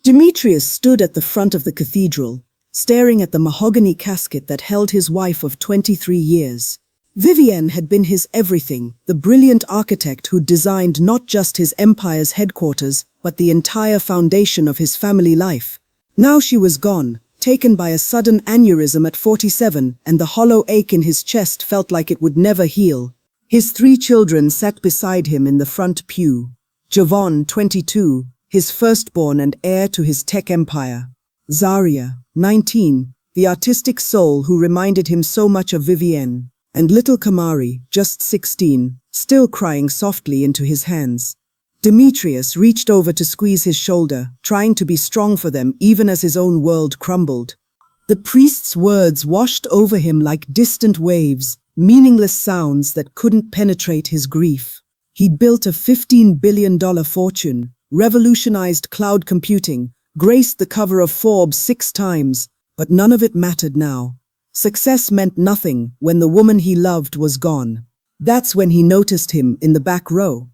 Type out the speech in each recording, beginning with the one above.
Demetrius stood at the front of the cathedral, staring at the mahogany casket that held his wife of 23 years. Vivienne had been his everything, the brilliant architect who designed not just his empire's headquarters, but the entire foundation of his family life. Now she was gone, taken by a sudden aneurysm at 47, and the hollow ache in his chest felt like it would never heal. His 3 children sat beside him in the front pew. Javon, 22, his firstborn and heir to his tech empire. Zaria, 19, the artistic soul who reminded him so much of Vivienne. And little Kamari, just 16, still crying softly into his hands. Demetrius reached over to squeeze his shoulder, trying to be strong for them even as his own world crumbled. The priest's words washed over him like distant waves, meaningless sounds that couldn't penetrate his grief. He'd built a $15 billion fortune, revolutionized cloud computing, graced the cover of Forbes 6 times, but none of it mattered now. Success meant nothing when the woman he loved was gone. That's when he noticed him in the back row.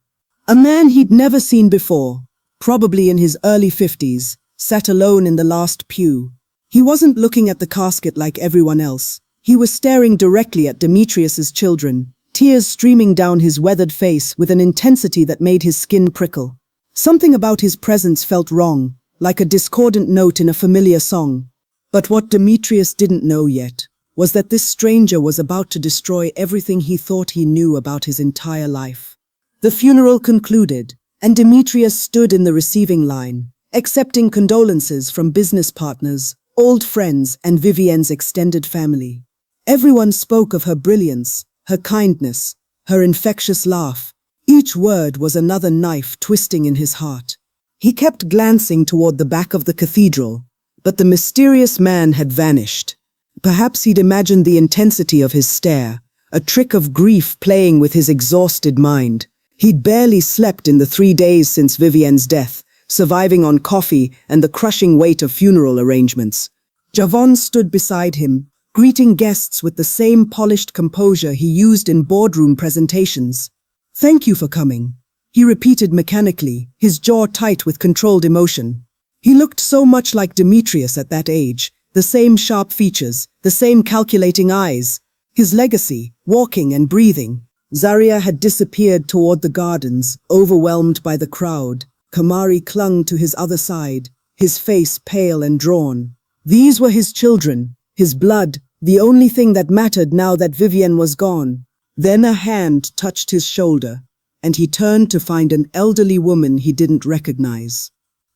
A man he'd never seen before, probably in his early 50s, sat alone in the last pew. He wasn't looking at the casket like everyone else. He was staring directly at Demetrius's children, tears streaming down his weathered face with an intensity that made his skin prickle. Something about his presence felt wrong, like a discordant note in a familiar song. But what Demetrius didn't know yet was that this stranger was about to destroy everything he thought he knew about his entire life. The funeral concluded, and Demetrius stood in the receiving line, accepting condolences from business partners, old friends, and Vivienne's extended family. Everyone spoke of her brilliance, her kindness, her infectious laugh. Each word was another knife twisting in his heart. He kept glancing toward the back of the cathedral, but the mysterious man had vanished. Perhaps he'd imagined the intensity of his stare, a trick of grief playing with his exhausted mind. He'd barely slept in the 3 days since Vivienne's death, surviving on coffee and the crushing weight of funeral arrangements. Javon stood beside him, greeting guests with the same polished composure he used in boardroom presentations. "Thank you for coming," he repeated mechanically, his jaw tight with controlled emotion. He looked so much like Demetrius at that age, the same sharp features, the same calculating eyes. His legacy, walking and breathing. Zaria had disappeared toward the gardens, overwhelmed by the crowd. Kamari clung to his other side, his face pale and drawn. These were his children, his blood, the only thing that mattered now that Vivienne was gone. Then a hand touched his shoulder, and he turned to find an elderly woman he didn't recognize.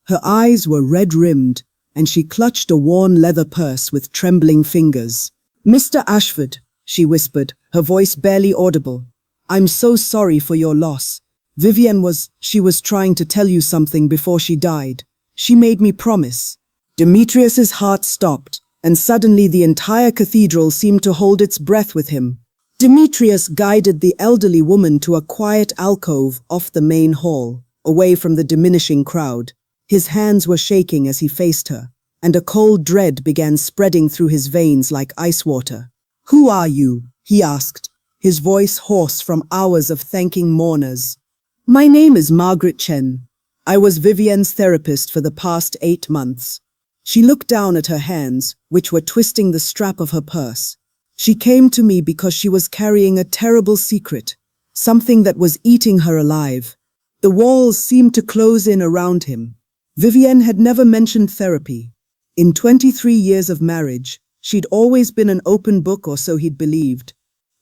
Her eyes were red-rimmed, and she clutched a worn leather purse with trembling fingers. "Mr. Ashford," she whispered, her voice barely audible. "I'm so sorry for your loss. Vivienne she was trying to tell you something before she died. She made me promise." Demetrius's heart stopped, and suddenly the entire cathedral seemed to hold its breath with him. Demetrius guided the elderly woman to a quiet alcove off the main hall, away from the diminishing crowd. His hands were shaking as he faced her, and a cold dread began spreading through his veins like ice water. "Who are you?" he asked, his voice hoarse from hours of thanking mourners. "My name is Margaret Chen. I was Vivienne's therapist for the past 8 months." She looked down at her hands, which were twisting the strap of her purse. "She came to me because she was carrying a terrible secret, something that was eating her alive." The walls seemed to close in around him. Vivienne had never mentioned therapy. In 23 years of marriage, she'd always been an open book, or so he'd believed.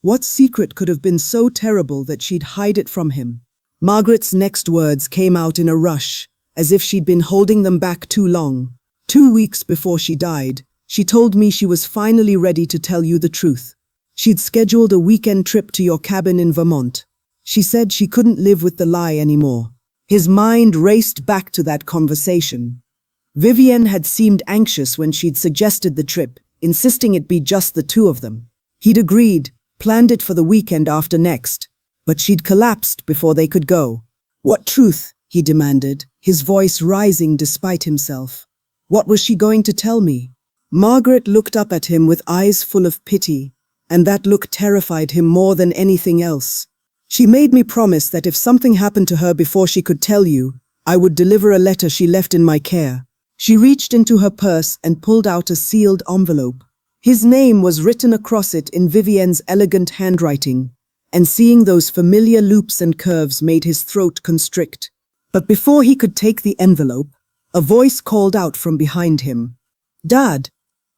What secret could have been so terrible that she'd hide it from him? Margaret's next words came out in a rush, as if she'd been holding them back too long. 2 weeks before she died, she told me she was finally ready to tell you the truth. She'd scheduled a weekend trip to your cabin in Vermont. She said she couldn't live with the lie anymore. His mind raced back to that conversation. Vivienne had seemed anxious when she'd suggested the trip, insisting it be just the 2 of them. He'd agreed, planned it for the weekend after next, but she'd collapsed before they could go. "What truth?" he demanded, his voice rising despite himself. "What was she going to tell me?" Margaret looked up at him with eyes full of pity, and that look terrified him more than anything else. "She made me promise that if something happened to her before she could tell you, I would deliver a letter she left in my care. She reached into her purse and pulled out a sealed envelope. His name was written across it in Vivienne's elegant handwriting, and seeing those familiar loops and curves made his throat constrict. But before he could take the envelope, a voice called out from behind him. "Dad,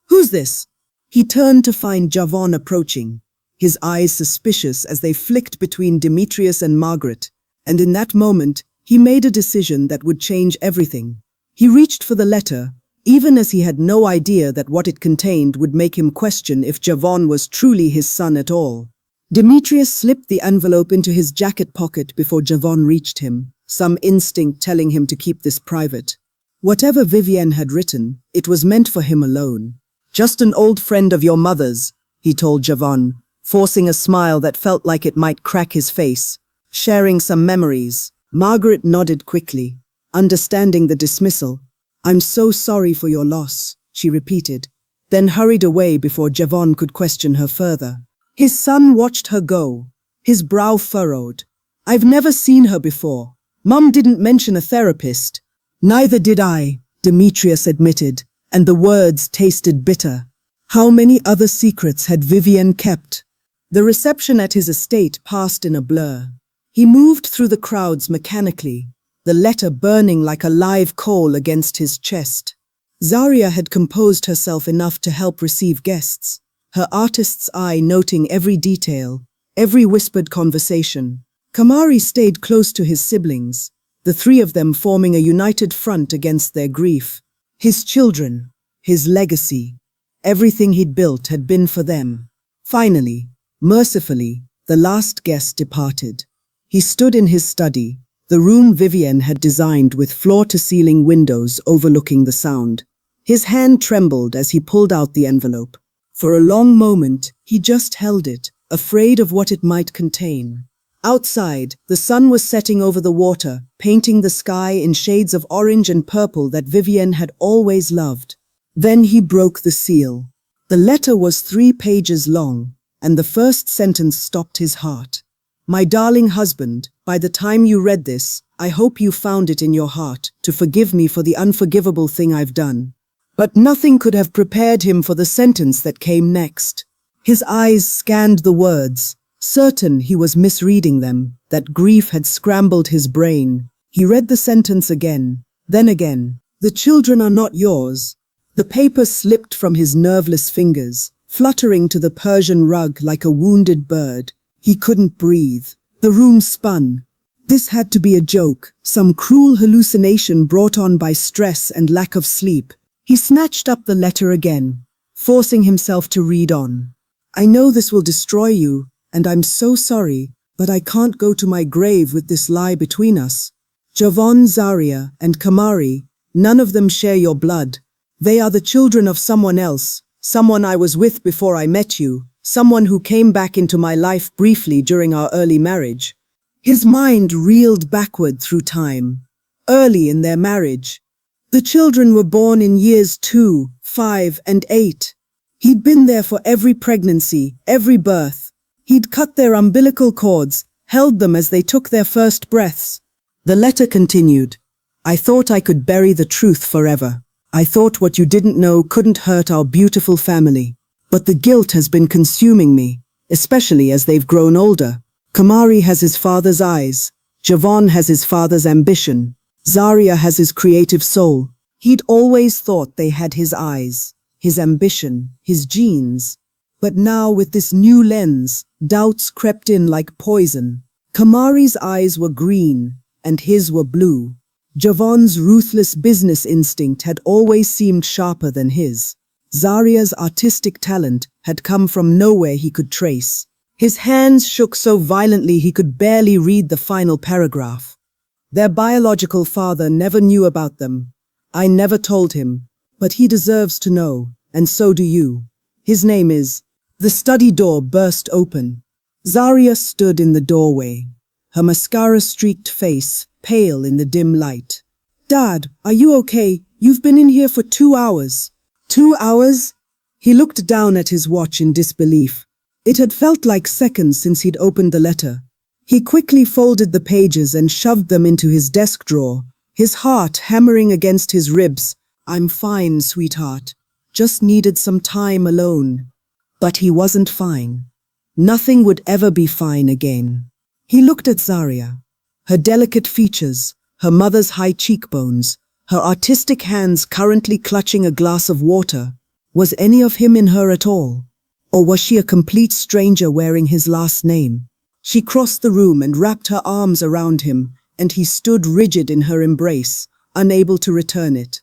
who's this?" He turned to find Javon approaching, his eyes suspicious as they flicked between Demetrius and Margaret, and in that moment, he made a decision that would change everything. He reached for the letter, even as he had no idea that what it contained would make him question if Javon was truly his son at all. Demetrius slipped the envelope into his jacket pocket before Javon reached him, some instinct telling him to keep this private. Whatever Vivienne had written, it was meant for him alone. "Just an old friend of your mother's," he told Javon, forcing a smile that felt like it might crack his face. "Sharing some memories." Margaret nodded quickly, understanding the dismissal. "I'm so sorry for your loss," she repeated, then hurried away before Javon could question her further. His son watched her go, his brow furrowed. "I've never seen her before. Mum didn't mention a therapist." "Neither did I," Demetrius admitted, and the words tasted bitter. How many other secrets had Vivienne kept? The reception at his estate passed in a blur. He moved through the crowds mechanically, the letter burning like a live coal against his chest. Zaria had composed herself enough to help receive guests, her artist's eye noting every detail, every whispered conversation. Kamari stayed close to his siblings, the three of them forming a united front against their grief. His children, his legacy, everything he'd built had been for them. Finally, mercifully, the last guest departed. He stood in his study, the room Vivienne had designed with floor-to-ceiling windows overlooking the sound. His hand trembled as he pulled out the envelope. For a long moment, he just held it, afraid of what it might contain. Outside, the sun was setting over the water, painting the sky in shades of orange and purple that Vivienne had always loved. Then he broke the seal. The letter was 3 pages long, and the first sentence stopped his heart. "My darling husband, by the time you read this, I hope you found it in your heart to forgive me for the unforgivable thing I've done." But nothing could have prepared him for the sentence that came next. His eyes scanned the words, certain he was misreading them, that grief had scrambled his brain. He read the sentence again, then again. "The children are not yours." The paper slipped from his nerveless fingers, fluttering to the Persian rug like a wounded bird. He couldn't breathe. The room spun. This had to be a joke, some cruel hallucination brought on by stress and lack of sleep. He snatched up the letter again, forcing himself to read on. "I know this will destroy you, and I'm so sorry, but I can't go to my grave with this lie between us. Javon, Zaria, and Kamari, none of them share your blood. They are the children of someone else, someone I was with before I met you, someone who came back into my life briefly during our early marriage." His mind reeled backward through time, early in their marriage. The children were born in years 2, 5, and 8. He'd been there for every pregnancy, every birth. He'd cut their umbilical cords, held them as they took their first breaths. The letter continued. "I thought I could bury the truth forever. I thought what you didn't know couldn't hurt our beautiful family. But the guilt has been consuming me, especially as they've grown older. Kamari has his father's eyes. Javon has his father's ambition. Zaria has his creative soul. He'd always thought they had his eyes, his ambition, his genes. But now with this new lens, doubts crept in like poison. Kamari's eyes were green, and his were blue. Javon's ruthless business instinct had always seemed sharper than his. Zaria's artistic talent had come from nowhere he could trace. His hands shook so violently he could barely read the final paragraph. "Their biological father never knew about them. I never told him, but he deserves to know, and so do you. His name is—" The study door burst open. Zaria stood in the doorway, her mascara-streaked face pale in the dim light. "Dad, are you okay? You've been in here for 2 hours." 2 hours? He looked down at his watch in disbelief. It had felt like seconds since he'd opened the letter. He quickly folded the pages and shoved them into his desk drawer, his heart hammering against his ribs. I'm fine, sweetheart. Just needed some time alone. But he wasn't fine. Nothing would ever be fine again. He looked at Zaria. Her delicate features, her mother's high cheekbones, her artistic hands currently clutching a glass of water. Was any of him in her at all? Or was she a complete stranger wearing his last name? She crossed the room and wrapped her arms around him, and he stood rigid in her embrace, unable to return it.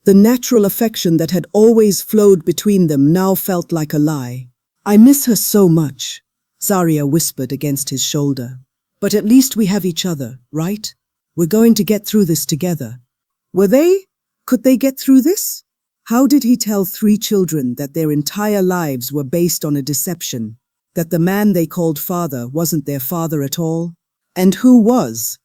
The natural affection that had always flowed between them now felt like a lie. I miss her so much, Zaria whispered against his shoulder. But at least we have each other, right? We're going to get through this together. Were they? Could they get through this? How did he tell 3 children that their entire lives were based on a deception? That the man they called father wasn't their father at all? And who was?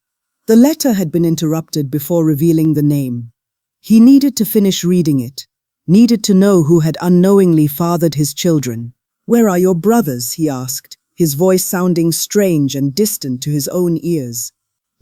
The letter had been interrupted before revealing the name. He needed to finish reading it, needed to know who had unknowingly fathered his children. Where are your brothers? He asked, his voice sounding strange and distant to his own ears.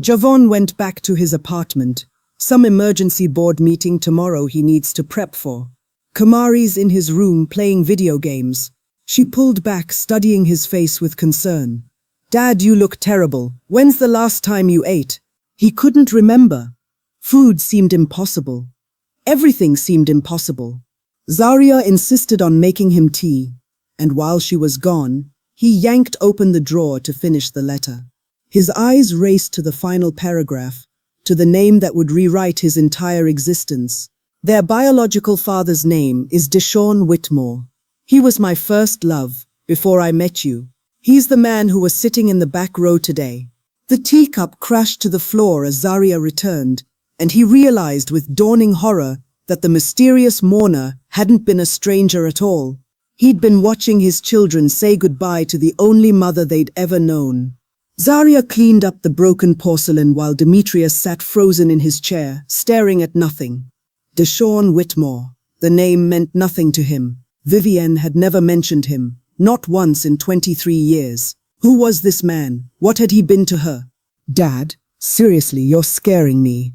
Javon went back to his apartment. Some emergency board meeting tomorrow he needs to prep for. Kamari's in his room playing video games. She pulled back, studying his face with concern. Dad, you look terrible. When's the last time you ate? He couldn't remember. Food seemed impossible. Everything seemed impossible. Zaria insisted on making him tea, and while she was gone, he yanked open the drawer to finish the letter. His eyes raced to the final paragraph, to the name that would rewrite his entire existence. Their biological father's name is Deshaun Whitmore. He was my first love, before I met you. He's the man who was sitting in the back row today. The teacup crashed to the floor as Zaria returned, and he realized with dawning horror that the mysterious mourner hadn't been a stranger at all. He'd been watching his children say goodbye to the only mother they'd ever known. Zaria cleaned up the broken porcelain while Demetrius sat frozen in his chair, staring at nothing. Deshaun Whitmore. The name meant nothing to him. Vivienne had never mentioned him, not once in 23 years. Who was this man? What had he been to her? Dad, seriously, you're scaring me.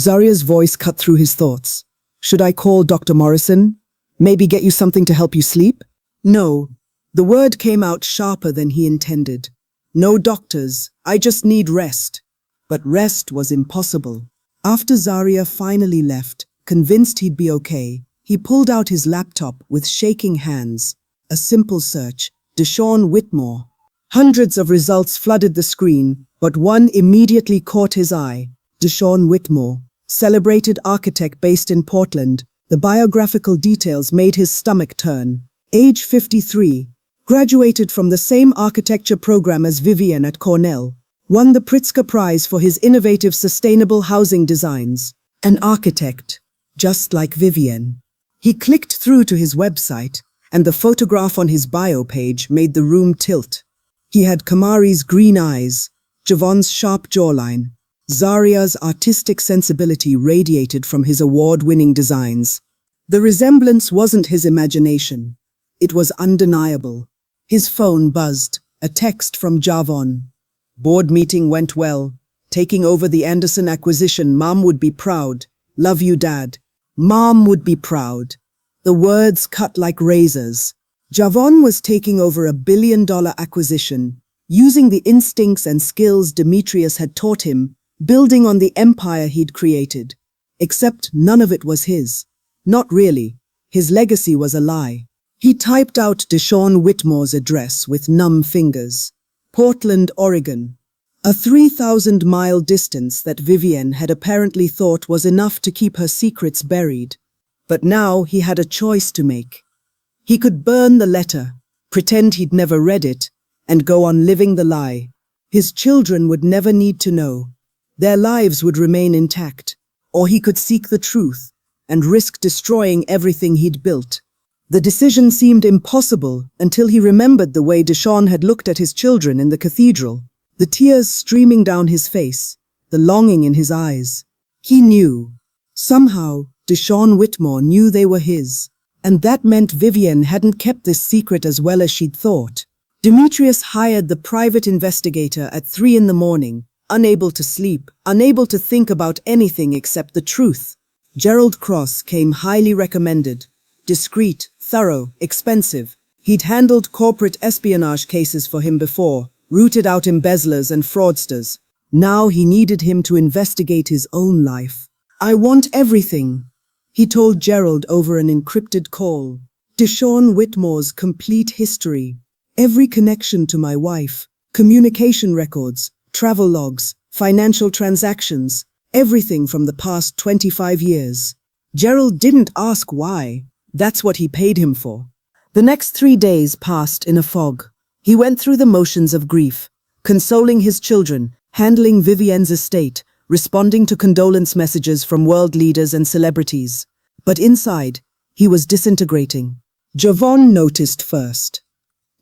Zaria's voice cut through his thoughts. Should I call Dr. Morrison? Maybe get you something to help you sleep? No. The word came out sharper than he intended. No doctors, I just need rest. But rest was impossible. After Zaria finally left, convinced he'd be okay, he pulled out his laptop with shaking hands. A simple search, Deshaun Whitmore. Hundreds of results flooded the screen, but one immediately caught his eye. Deshaun Whitmore, celebrated architect based in Portland. The biographical details made his stomach turn. Age 53. Graduated from the same architecture program as Vivienne at Cornell. Won the Pritzker Prize for his innovative sustainable housing designs. An architect, just like Vivienne. He clicked through to his website, and the photograph on his bio page made the room tilt. He had Kamari's green eyes, Javon's sharp jawline. Zaria's artistic sensibility radiated from his award-winning designs. The resemblance wasn't his imagination. It was undeniable. His phone buzzed, a text from Javon. Board meeting went well. Taking over the Anderson acquisition, Mom would be proud. Love you, Dad. Mom would be proud. The words cut like razors. Javon was taking over $1 billion acquisition, using the instincts and skills Demetrius had taught him, building on the empire he'd created. Except none of it was his. Not really. His legacy was a lie. He typed out Deshaun Whitmore's address with numb fingers. Portland, Oregon. A 3,000-mile distance that Vivienne had apparently thought was enough to keep her secrets buried. But now he had a choice to make. He could burn the letter, pretend he'd never read it, and go on living the lie. His children would never need to know. Their lives would remain intact. Or he could seek the truth and risk destroying everything he'd built. The decision seemed impossible until he remembered the way Deshaun had looked at his children in the cathedral, the tears streaming down his face, the longing in his eyes. He knew. Somehow, Deshaun Whitmore knew they were his, and that meant Vivienne hadn't kept this secret as well as she'd thought. Demetrius hired the private investigator at 3 in the morning, unable to sleep, unable to think about anything except the truth. Gerald Cross came highly recommended. Discreet, thorough, expensive. He'd handled corporate espionage cases for him before, rooted out embezzlers and fraudsters. Now he needed him to investigate his own life. "I want everything," he told Gerald over an encrypted call. "Deshaun Whitmore's complete history. Every connection to my wife, communication records, travel logs, financial transactions, everything from the past 25 years. Gerald didn't ask why. That's what he paid him for. The next 3 days passed in a fog. He went through the motions of grief, consoling his children, handling Vivienne's estate, responding to condolence messages from world leaders and celebrities. But inside, he was disintegrating. Javon noticed first.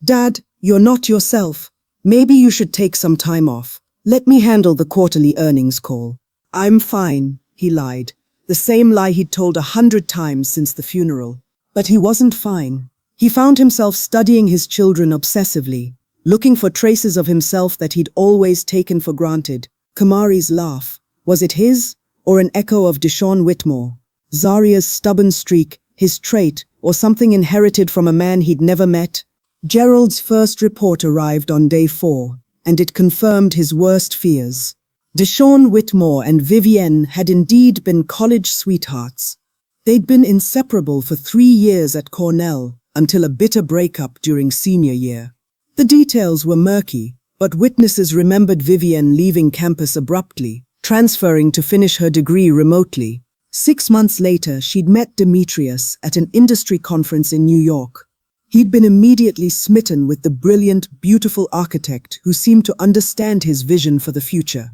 "Dad, you're not yourself. Maybe you should take some time off. Let me handle the quarterly earnings call." "I'm fine," he lied, the same lie he'd told 100 times since the funeral. But he wasn't fine. He found himself studying his children obsessively, looking for traces of himself that he'd always taken for granted. Kamari's laugh. Was it his, or an echo of Deshaun Whitmore? Zaria's stubborn streak, his trait, or something inherited from a man he'd never met? Gerald's first report arrived on day 4, and it confirmed his worst fears. Deshaun Whitmore and Vivienne had indeed been college sweethearts. They'd been inseparable for 3 years at Cornell, until a bitter breakup during senior year. The details were murky, but witnesses remembered Vivienne leaving campus abruptly, transferring to finish her degree remotely. 6 months later, she'd met Demetrius at an industry conference in New York. He'd been immediately smitten with the brilliant, beautiful architect who seemed to understand his vision for the future.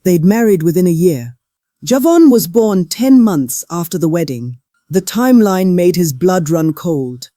They'd married within a year. Javon was born 10 months after the wedding. The timeline made his blood run cold.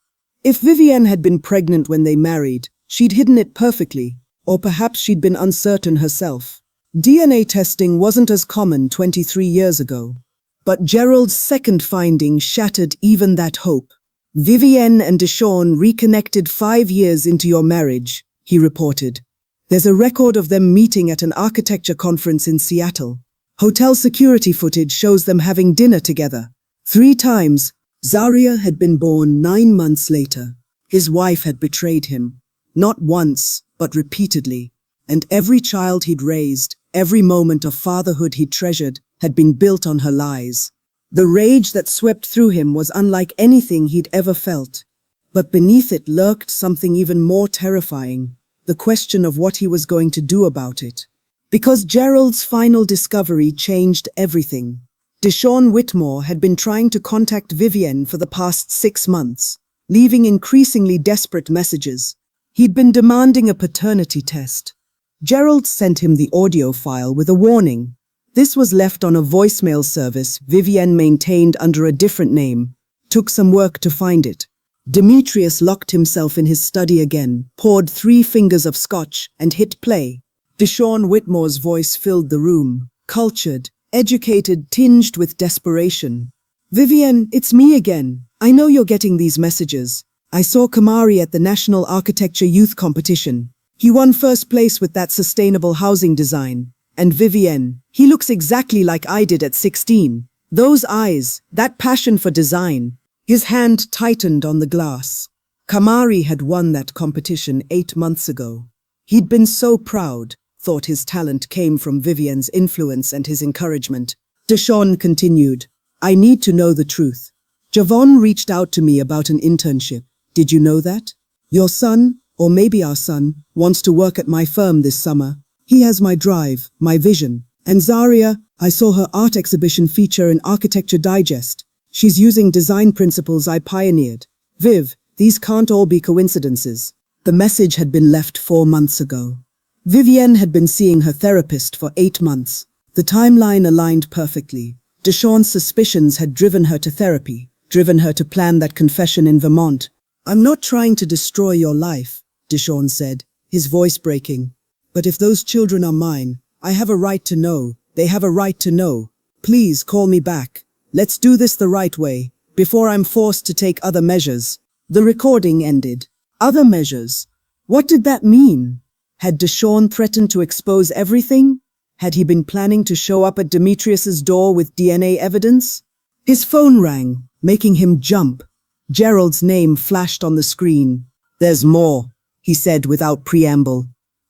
If Vivienne had been pregnant when they married, she'd hidden it perfectly, or perhaps she'd been uncertain herself. DNA testing wasn't as common 23 years ago. But Gerald's second finding shattered even that hope. "Vivienne and Deshaun reconnected 5 years into your marriage," he reported. "There's a record of them meeting at an architecture conference in Seattle. Hotel security footage shows them having dinner together. 3 times. Zaria had been born 9 months later. His wife had betrayed him. Not once, but repeatedly. And every child he'd raised, every moment of fatherhood he'd treasured, had been built on her lies. The rage that swept through him was unlike anything he'd ever felt. But beneath it lurked something even more terrifying, the question of what he was going to do about it. Because Gerald's final discovery changed everything. Deshaun Whitmore had been trying to contact Vivienne for the past 6 months, leaving increasingly desperate messages. He'd been demanding a paternity test. Gerald sent him the audio file with a warning. This was left on a voicemail service Vivienne maintained under a different name. Took some work to find it. Demetrius locked himself in his study again, poured 3 fingers of scotch, and hit play. Deshaun Whitmore's voice filled the room, cultured, educated, tinged with desperation. "Vivienne, it's me again. I know you're getting these messages. I saw Kamari at the National Architecture Youth Competition. He won first place with that sustainable housing design. And Vivienne, he looks exactly like I did at 16. Those eyes, that passion for design." His hand tightened on the glass. Kamari had won that competition 8 months ago. He'd been so proud, thought his talent came from Vivienne's influence and his encouragement. Deshaun continued, "I need to know the truth. Javon reached out to me about an internship. Did you know that? Your son, or maybe our son, wants to work at my firm this summer. He has my drive, my vision. And Zaria, I saw her art exhibition feature in Architecture Digest. She's using design principles I pioneered. Viv, these can't all be coincidences." The message had been left 4 months ago. Vivienne had been seeing her therapist for 8 months. The timeline aligned perfectly. Deshaun's suspicions had driven her to therapy, driven her to plan that confession in Vermont. "I'm not trying to destroy your life," Deshaun said, his voice breaking. "But if those children are mine, I have a right to know. They have a right to know. Please call me back. Let's do this the right way, before I'm forced to take other measures." The recording ended. Other measures? What did that mean? Had Deshaun threatened to expose everything? Had he been planning to show up at Demetrius's door with DNA evidence? His phone rang, making him jump. Gerald's name flashed on the screen. "There's more," he said without preamble.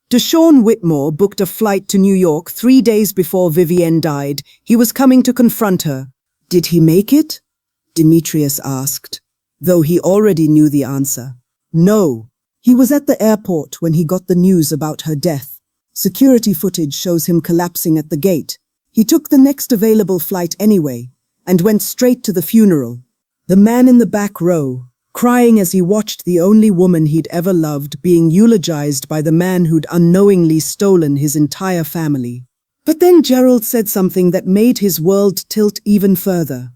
Deshaun Whitmore booked a flight to New York 3 days before Vivienne died. He was coming to confront her. "Did he make it?" Demetrius asked, though he already knew the answer. No. He was at the airport when he got the news about her death. Security footage shows him collapsing at the gate. He took the next available flight anyway, and went straight to the funeral. The man in the back row, crying as he watched the only woman he'd ever loved being eulogized by the man who'd unknowingly stolen his entire family. But then Gerald said something that made his world tilt even further.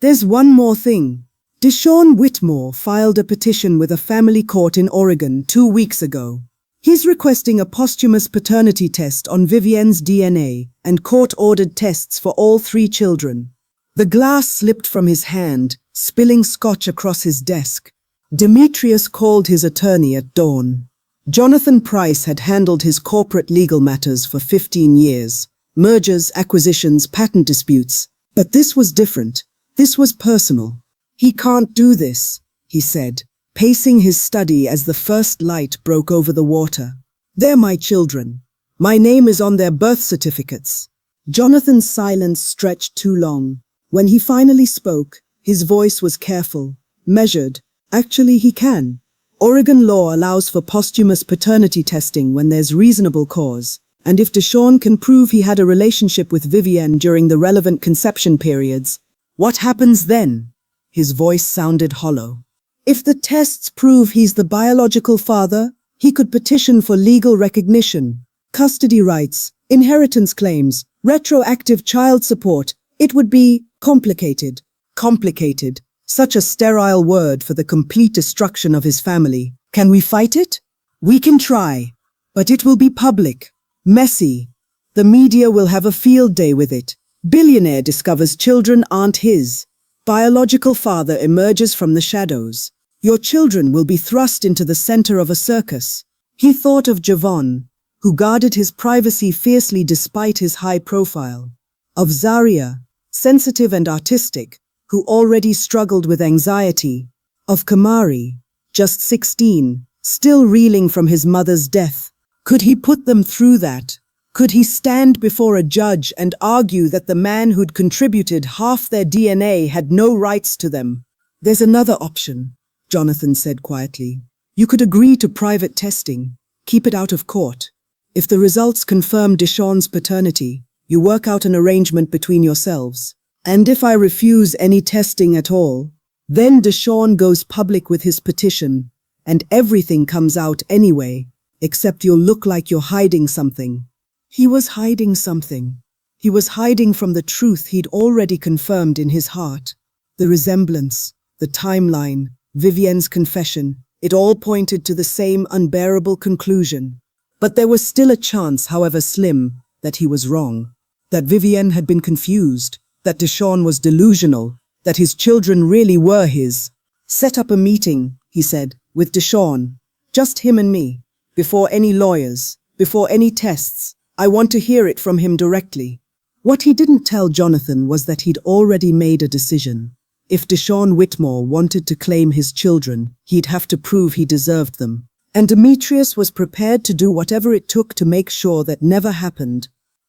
"There's one more thing." Deshaun Whitmore filed a petition with a family court in Oregon 2 weeks ago. He's requesting a posthumous paternity test on Vivienne's DNA and court-ordered tests for all 3 children. The glass slipped from his hand, spilling scotch across his desk. Demetrius called his attorney at dawn. Jonathan Price had handled his corporate legal matters for 15 years. Mergers, acquisitions, patent disputes. But this was different. This was personal. "He can't do this," he said, pacing his study as the first light broke over the water. "They're my children. My name is on their birth certificates." Jonathan's silence stretched too long. When he finally spoke, his voice was careful, measured. "Actually, he can. Oregon law allows for posthumous paternity testing when there's reasonable cause, and if Deshaun can prove he had a relationship with Vivienne during the relevant conception periods, what happens then?" His voice sounded hollow. "If the tests prove he's the biological father, he could petition for legal recognition, custody rights, inheritance claims, retroactive child support. It would be complicated." Complicated. Such a sterile word for the complete destruction of his family. "Can we fight it?" "We can try. But it will be public. Messy. The media will have a field day with it. Billionaire discovers children aren't his. Biological father emerges from the shadows. Your children will be thrust into the center of a circus." He thought of Javon, who guarded his privacy fiercely despite his high profile. Of Zaria, sensitive and artistic, who already struggled with anxiety. Of Kamari, just 16, still reeling from his mother's death. Could he put them through that? Could he stand before a judge and argue that the man who'd contributed half their DNA had no rights to them? "There's another option," Jonathan said quietly. "You could agree to private testing, keep it out of court. If the results confirm Deshaun's paternity, you work out an arrangement between yourselves. And if I refuse any testing at all, then Deshaun goes public with his petition, and everything comes out anyway, except you'll look like you're hiding something." He was hiding something. He was hiding from the truth he'd already confirmed in his heart. The resemblance, the timeline, Vivienne's confession, it all pointed to the same unbearable conclusion. But there was still a chance, however slim, that he was wrong. That Vivienne had been confused, that Deshaun was delusional, that his children really were his. "Set up a meeting," he said, "with Deshaun. Just him and me. Before any lawyers, before any tests. I want to hear it from him directly." What he didn't tell Jonathan was that he'd already made a decision. If Deshaun Whitmore wanted to claim his children, he'd have to prove he deserved them. And Demetrius was prepared to do whatever it took to make sure that never happened.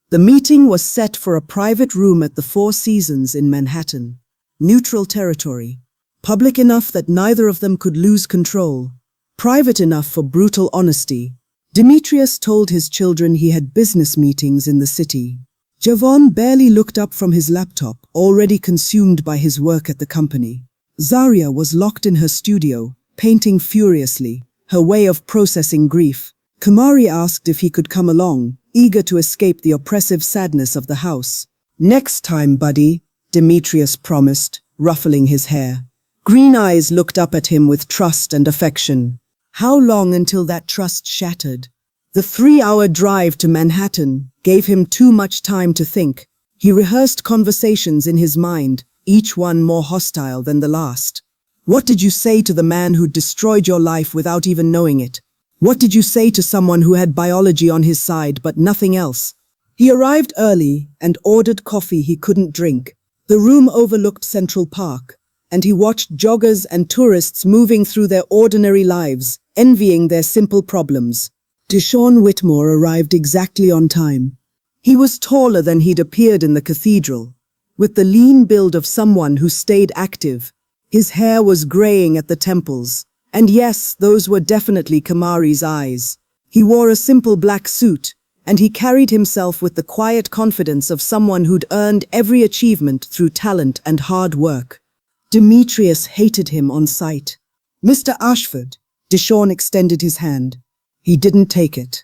The meeting was set for a private room at the Four Seasons in Manhattan. Neutral territory. Public enough that neither of them could lose control. Private enough for brutal honesty. Demetrius told his children he had business meetings in the city. Javon barely looked up from his laptop, already consumed by his work at the company. Zaria was locked in her studio, painting furiously, her way of processing grief. Kamari asked if he could come along, eager to escape the oppressive sadness of the house. "Next time, buddy," Demetrius promised, ruffling his hair. Green eyes looked up at him with trust and affection. How long until that trust shattered? The 3-hour drive to Manhattan gave him too much time to think. He rehearsed conversations in his mind, each one more hostile than the last. What did you say to the man who destroyed your life without even knowing it? What did you say to someone who had biology on his side but nothing else? He arrived early and ordered coffee he couldn't drink. The room overlooked Central Park, and he watched joggers and tourists moving through their ordinary lives, envying their simple problems. Deshaun Whitmore arrived exactly on time. He was taller than he'd appeared in the cathedral, with the lean build of someone who stayed active. His hair was graying at the temples, and yes, those were definitely Kamari's eyes. He wore a simple black suit, and he carried himself with the quiet confidence of someone who'd earned every achievement through talent and hard work. Demetrius hated him on sight. "Mr. Ashford," Deshaun extended his hand. He didn't take it.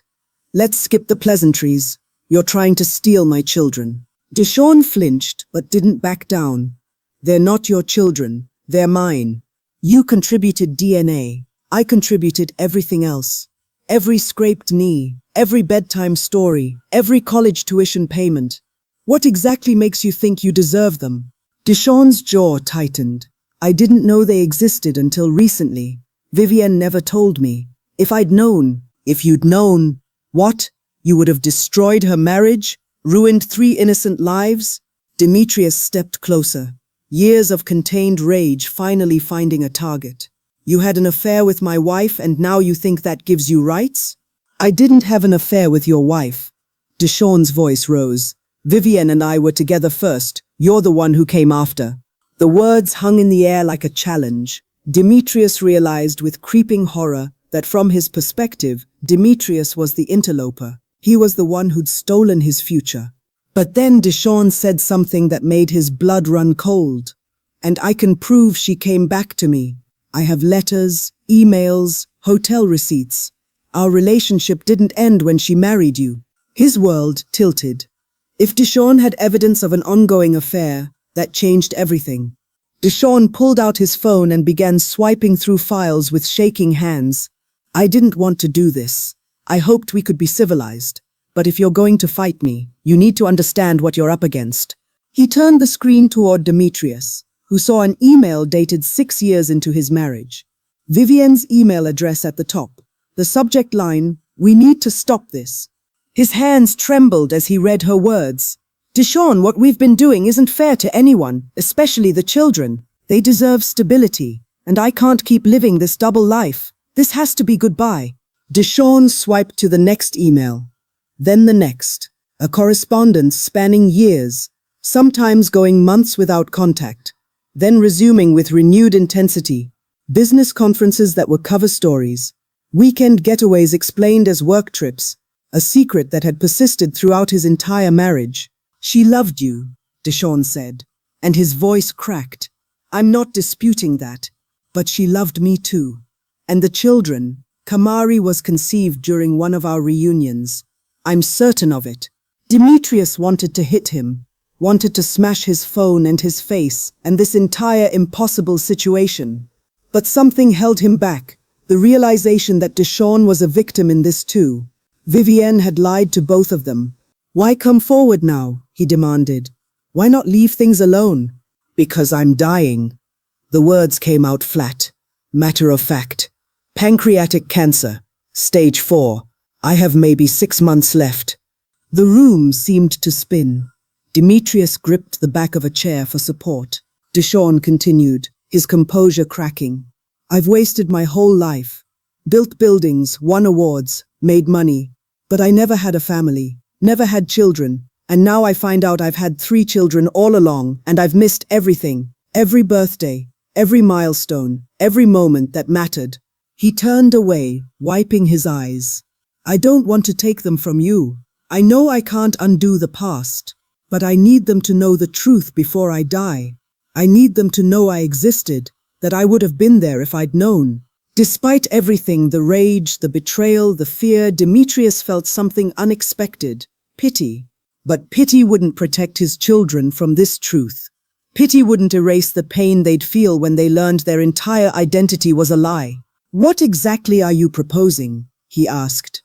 "Let's skip the pleasantries. You're trying to steal my children." Deshaun flinched, but didn't back down. "They're not your children. They're mine. You contributed DNA. I contributed everything else. Every scraped knee, every bedtime story, every college tuition payment. What exactly makes you think you deserve them?" Deshaun's jaw tightened. "I didn't know they existed until recently. Vivienne never told me. If I'd known, if you'd known, what? You would have destroyed her marriage? Ruined 3 innocent lives?" Demetrius stepped closer, years of contained rage finally finding a target. "You had an affair with my wife and now you think that gives you rights?" "I didn't have an affair with your wife." Deshaun's voice rose. "Vivienne and I were together first. You're the one who came after." The words hung in the air like a challenge. Demetrius realized with creeping horror that from his perspective, Demetrius was the interloper. He was the one who'd stolen his future. But then Deshaun said something that made his blood run cold. "And I can prove she came back to me. I have letters, emails, hotel receipts. Our relationship didn't end when she married you." His world tilted. If Deshaun had evidence of an ongoing affair, that changed everything. Deshaun pulled out his phone and began swiping through files with shaking hands. "I didn't want to do this. I hoped we could be civilized. But if you're going to fight me, you need to understand what you're up against." He turned the screen toward Demetrius, who saw an email dated 6 years into his marriage. Vivienne's email address at the top. The subject line, "We need to stop this." His hands trembled as he read her words. "Deshaun, what we've been doing isn't fair to anyone, especially the children. They deserve stability, and I can't keep living this double life. This has to be goodbye." Deshaun swiped to the next email. Then the next. A correspondence spanning years, sometimes going months without contact, then resuming with renewed intensity. Business conferences that were cover stories. Weekend getaways explained as work trips, a secret that had persisted throughout his entire marriage. "She loved you," Deshaun said, and his voice cracked. "I'm not disputing that, but she loved me too. And the children, Kamari was conceived during one of our reunions. I'm certain of it." Demetrius wanted to hit him, wanted to smash his phone and his face and this entire impossible situation. But something held him back, the realization that Deshaun was a victim in this too. Vivienne had lied to both of them. "Why come forward now?" he demanded. "Why not leave things alone?" "Because I'm dying." The words came out flat, matter of fact. "Pancreatic cancer, stage 4. I have maybe 6 months left." The room seemed to spin. Demetrius gripped the back of a chair for support. Deshaun continued, his composure cracking. "I've wasted my whole life. Built buildings, won awards, made money. But I never had a family, never had children. And now I find out I've had 3 children all along, and I've missed everything. Every birthday, every milestone, every moment that mattered." He turned away, wiping his eyes. "I don't want to take them from you. I know I can't undo the past. But I need them to know the truth before I die. I need them to know I existed, that I would have been there if I'd known." Despite everything, the rage, the betrayal, the fear, Demetrius felt something unexpected. Pity. But pity wouldn't protect his children from this truth. Pity wouldn't erase the pain they'd feel when they learned their entire identity was a lie. "What exactly are you proposing?" he asked.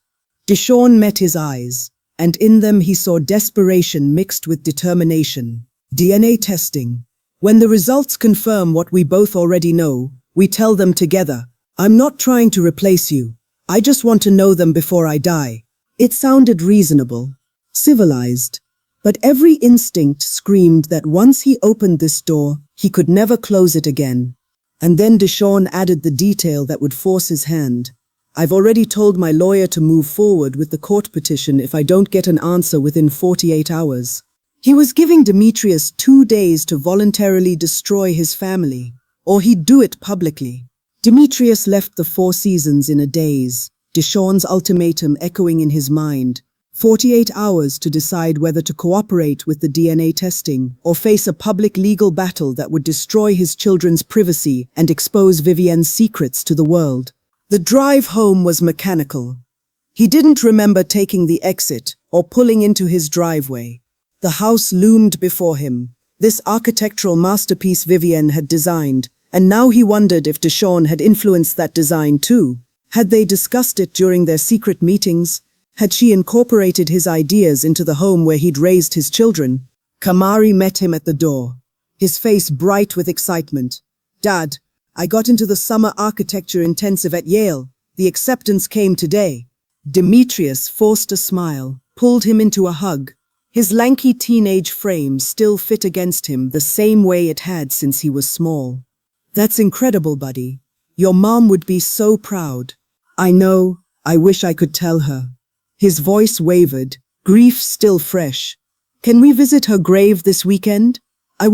Deshaun met his eyes, and in them he saw desperation mixed with determination. "DNA testing. When the results confirm what we both already know, we tell them together. I'm not trying to replace you. I just want to know them before I die." It sounded reasonable, civilized. But every instinct screamed that once he opened this door, he could never close it again. And then Deshawn added the detail that would force his hand. I've already told my lawyer to move forward with the court petition if I don't get an answer within 48 hours. He was giving Demetrius 2 days to voluntarily destroy his family, or he'd do it publicly. Demetrius left the Four Seasons in a daze, Deshawn's ultimatum echoing in his mind. 48 hours to decide whether to cooperate with the DNA testing or face a public legal battle that would destroy his children's privacy and expose Vivienne's secrets to the world. The drive home was mechanical. He didn't remember taking the exit or pulling into his driveway. The house loomed before him, this architectural masterpiece Vivienne had designed, and now he wondered if Deshawn had influenced that design too. Had they discussed it during their secret meetings? Had she incorporated his ideas into the home where he'd raised his children? Kamari met him at the door, his face bright with excitement. Dad, I got into the summer architecture intensive at Yale. The acceptance came today. Demetrius forced a smile, pulled him into a hug. His lanky teenage frame still fit against him the same way it had since he was small. That's incredible, buddy. Your mom would be so proud. I know, I wish I could tell her. His voice wavered, grief still fresh. Can we visit her grave this weekend? I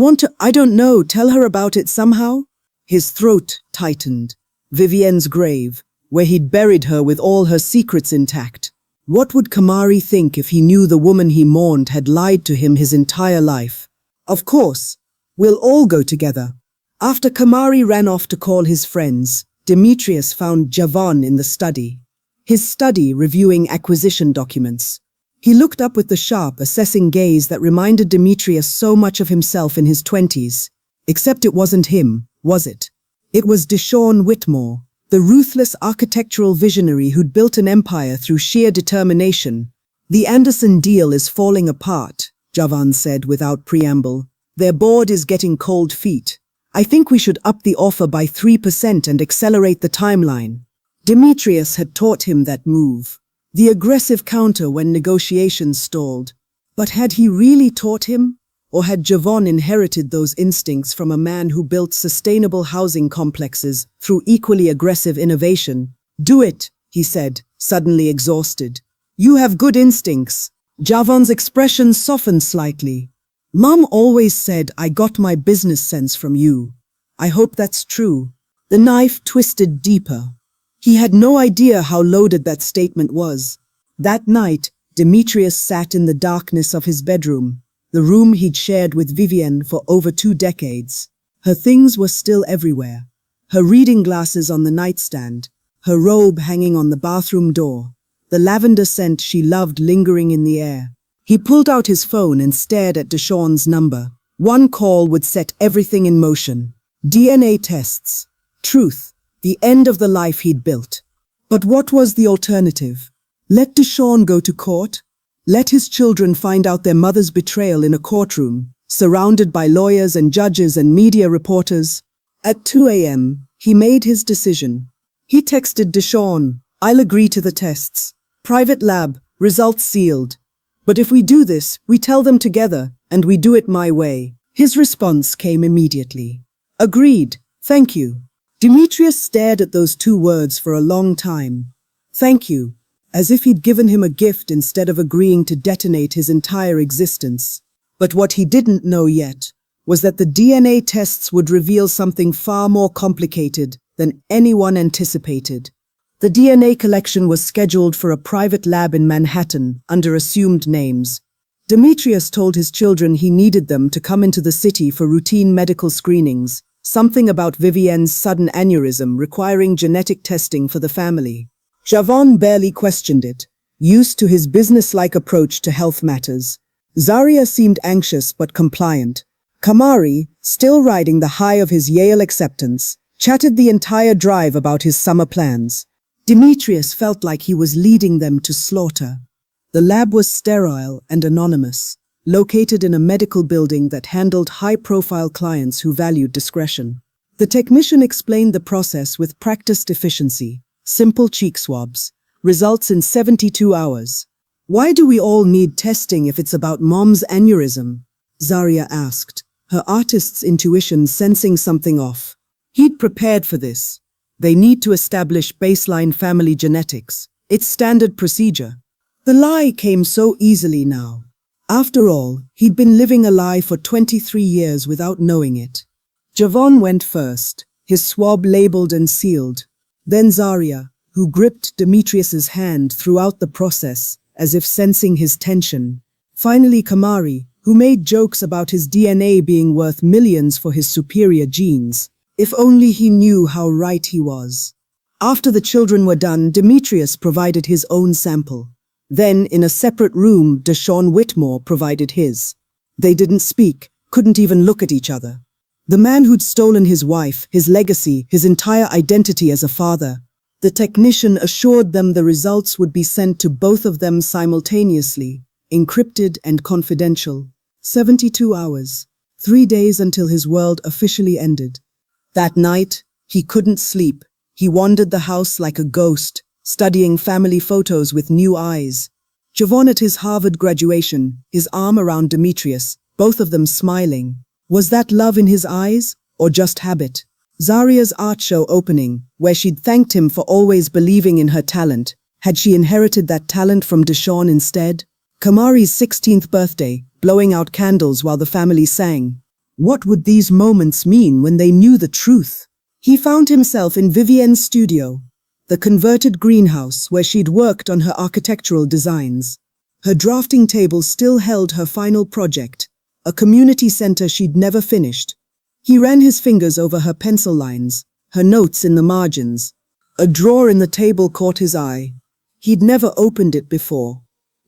don't know, tell her about it somehow? His throat tightened. Vivienne's grave, where he'd buried her with all her secrets intact. What would Kamari think if he knew the woman he mourned had lied to him his entire life? Of course, we'll all go together. After Kamari ran off to call his friends, Demetrius found Javon in the study. His study reviewing acquisition documents. He looked up with the sharp, assessing gaze that reminded Demetrius so much of himself in his 20s. Except it wasn't him, was it? It was Deshawn Whitmore, the ruthless architectural visionary who'd built an empire through sheer determination. The Anderson deal is falling apart, Javon said without preamble. Their board is getting cold feet. I think we should up the offer by 3% and accelerate the timeline. Demetrius had taught him that move, the aggressive counter when negotiations stalled. But had he really taught him? Or had Javon inherited those instincts from a man who built sustainable housing complexes through equally aggressive innovation? Do it, he said, suddenly exhausted. You have good instincts. Javon's expression softened slightly. Mom always said I got my business sense from you. I hope that's true. The knife twisted deeper. He had no idea how loaded that statement was. That night, Demetrius sat in the darkness of his bedroom, the room he'd shared with Vivienne for over 2 decades. Her things were still everywhere. Her reading glasses on the nightstand, her robe hanging on the bathroom door, the lavender scent she loved lingering in the air. He pulled out his phone and stared at Deshawn's number. One call would set everything in motion. DNA tests. Truth. The end of the life he'd built. But what was the alternative? Let Deshawn go to court? Let his children find out their mother's betrayal in a courtroom, surrounded by lawyers and judges and media reporters? At 2 a.m., he made his decision. He texted Deshawn, I'll agree to the tests. Private lab, results sealed. But if we do this, we tell them together, and we do it my way. His response came immediately. Agreed, thank you. Demetrius stared at those 2 words for a long time. Thank you, as if he'd given him a gift instead of agreeing to detonate his entire existence. But what he didn't know yet was that the DNA tests would reveal something far more complicated than anyone anticipated. The DNA collection was scheduled for a private lab in Manhattan under assumed names. Demetrius told his children he needed them to come into the city for routine medical screenings, something about Vivienne's sudden aneurysm requiring genetic testing for the family. Javon barely questioned it, used to his business-like approach to health matters. Zaria seemed anxious but compliant. Kamari, still riding the high of his Yale acceptance, chatted the entire drive about his summer plans. Demetrius felt like he was leading them to slaughter. The lab was sterile and anonymous, located in a medical building that handled high-profile clients who valued discretion. The technician explained the process with practiced efficiency. Simple cheek swabs. Results in 72 hours. Why do we all need testing if it's about mom's aneurysm? Zaria asked, her artist's intuition sensing something off. He'd prepared for this. They need to establish baseline family genetics. It's standard procedure. The lie came so easily now. After all, he'd been living a lie for 23 years without knowing it. Javon went first, his swab labeled and sealed. Then Zaria, who gripped Demetrius's hand throughout the process, as if sensing his tension. Finally Kamari, who made jokes about his DNA being worth millions for his superior genes. If only he knew how right he was. After the children were done, Demetrius provided his own sample. Then, in a separate room, Deshaun Whitmore provided his. They didn't speak, couldn't even look at each other. The man who'd stolen his wife, his legacy, his entire identity as a father. The technician assured them the results would be sent to both of them simultaneously, encrypted and confidential. 72 hours. 3 days until his world officially ended. That night, he couldn't sleep. He wandered the house like a ghost, studying family photos with new eyes. Javon at his Harvard graduation, his arm around Demetrius, both of them smiling. Was that love in his eyes, or just habit? Zaria's art show opening, where she'd thanked him for always believing in her talent. Had she inherited that talent from Deshaun instead? Kamari's 16th birthday, blowing out candles while the family sang. What would these moments mean when they knew the truth? He found himself in Vivienne's studio, the converted greenhouse where she'd worked on her architectural designs. Her drafting table still held her final project, a community center she'd never finished. He ran his fingers over her pencil lines, her notes in the margins. A drawer in the table caught his eye. He'd never opened it before,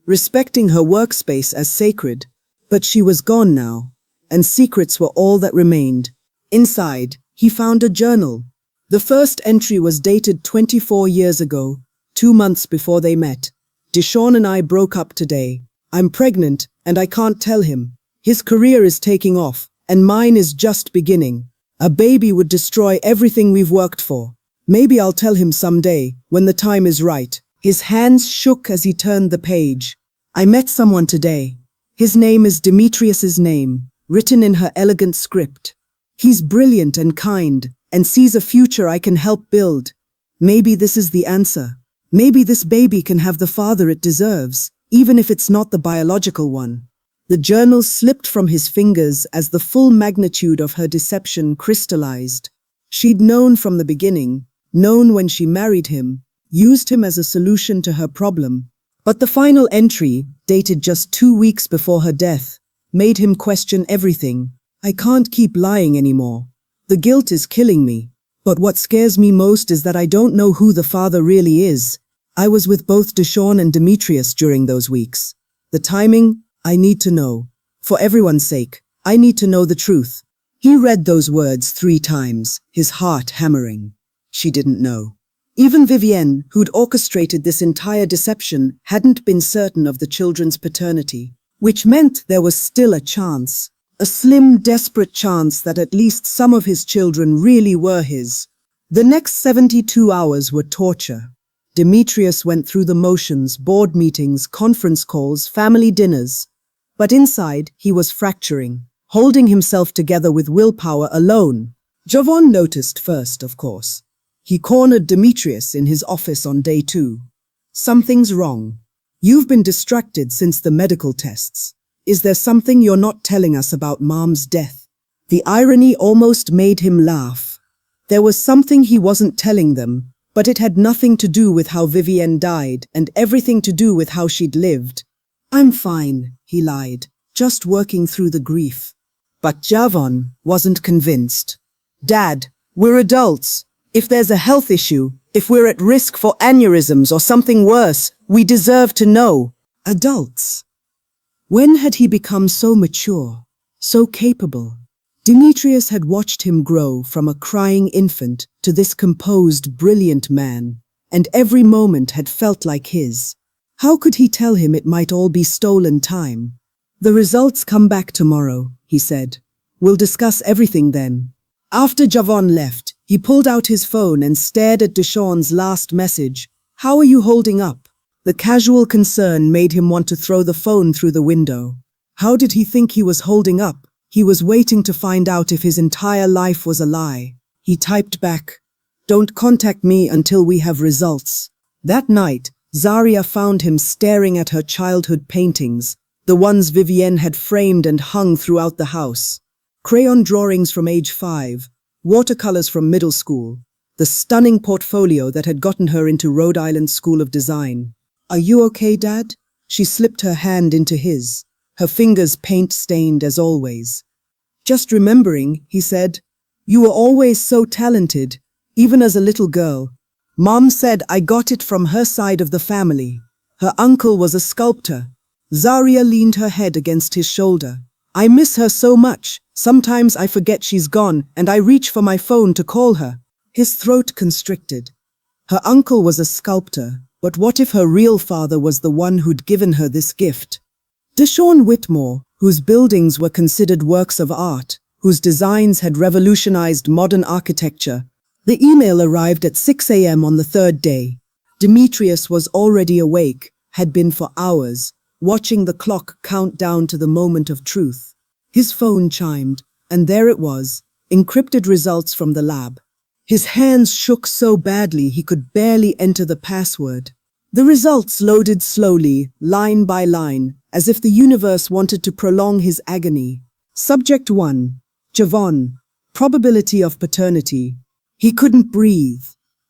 respecting her workspace as sacred. But she was gone now, and secrets were all that remained. Inside, he found a journal. The first entry was dated 24 years ago, 2 months before they met. Deshaun and I broke up today. I'm pregnant, and I can't tell him. His career is taking off, and mine is just beginning. A baby would destroy everything we've worked for. Maybe I'll tell him someday, when the time is right. His hands shook as he turned the page. I met someone today. His name is Demetrius's name, written in her elegant script. He's brilliant and kind, and sees a future I can help build. Maybe this is the answer. Maybe this baby can have the father it deserves, even if it's not the biological one. The journal slipped from his fingers as the full magnitude of her deception crystallized. She'd known from the beginning, known when she married him, used him as a solution to her problem. But the final entry, dated just 2 weeks before her death, made him question everything. I can't keep lying anymore. The guilt is killing me. But what scares me most is that I don't know who the father really is. I was with both Deshaun and Demetrius during those weeks. The timing, I need to know. For everyone's sake, I need to know the truth. He read those words 3 times, his heart hammering. She didn't know. Even Vivienne, who'd orchestrated this entire deception, hadn't been certain of the children's paternity, which meant there was still a chance. A slim, desperate chance that at least some of his children really were his. The next 72 hours were torture. Demetrius went through the motions, board meetings, conference calls, family dinners. But inside, he was fracturing, holding himself together with willpower alone. Javon noticed first, of course. He cornered Demetrius in his office on day 2. Something's wrong. You've been distracted since the medical tests. Is there something you're not telling us about Mom's death? The irony almost made him laugh. There was something he wasn't telling them, but it had nothing to do with how Vivienne died and everything to do with how she'd lived. I'm fine, he lied, just working through the grief. But Javon wasn't convinced. Dad, we're adults. If there's a health issue, if we're at risk for aneurysms or something worse, we deserve to know. Adults. When had he become so mature, so capable? Demetrius had watched him grow from a crying infant to this composed, brilliant man, and every moment had felt like his. How could he tell him it might all be stolen time? The results come back tomorrow, he said. We'll discuss everything then. After Javon left, he pulled out his phone and stared at Deshaun's last message. How are you holding up? The casual concern made him want to throw the phone through the window. How did he think he was holding up? He was waiting to find out if his entire life was a lie. He typed back, "Don't contact me until we have results." That night, Zaria found him staring at her childhood paintings, the ones Vivienne had framed and hung throughout the house. Crayon drawings from age 5, watercolors from middle school, the stunning portfolio that had gotten her into Rhode Island School of Design. "Are you okay, Dad?" She slipped her hand into his, her fingers paint-stained as always. "Just remembering," he said. "You were always so talented, even as a little girl. Mom said I got it from her side of the family. Her uncle was a sculptor." Zaria leaned her head against his shoulder. "I miss her so much. Sometimes I forget she's gone, and I reach for my phone to call her." His throat constricted. Her uncle was a sculptor, but what if her real father was the one who'd given her this gift? Deshaun Whitmore, whose buildings were considered works of art, whose designs had revolutionized modern architecture. The email arrived at 6 a.m. on the third day. Demetrius was already awake, had been for hours, watching the clock count down to the moment of truth. His phone chimed, and there it was, encrypted results from the lab. His hands shook so badly he could barely enter the password. The results loaded slowly, line by line, as if the universe wanted to prolong his agony. Subject 1. Javon. Probability of paternity. He couldn't breathe,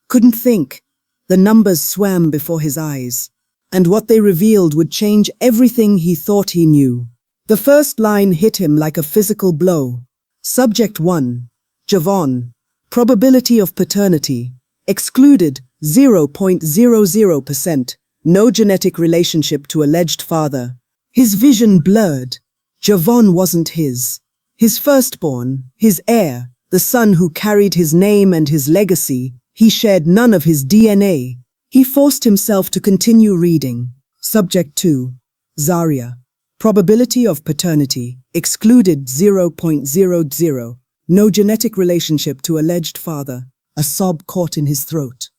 couldn't think. The numbers swam before his eyes, and what they revealed would change everything he thought he knew. The first line hit him like a physical blow. Subject 1. Javon. Probability of paternity. Excluded 0.00%. No genetic relationship to alleged father. His vision blurred. Javon wasn't his. His firstborn, his heir, the son who carried his name and his legacy. He shared none of his DNA. He forced himself to continue reading. Subject 2. Zaria. Probability of paternity. Excluded 0.00. No genetic relationship to alleged father. A sob caught in his throat.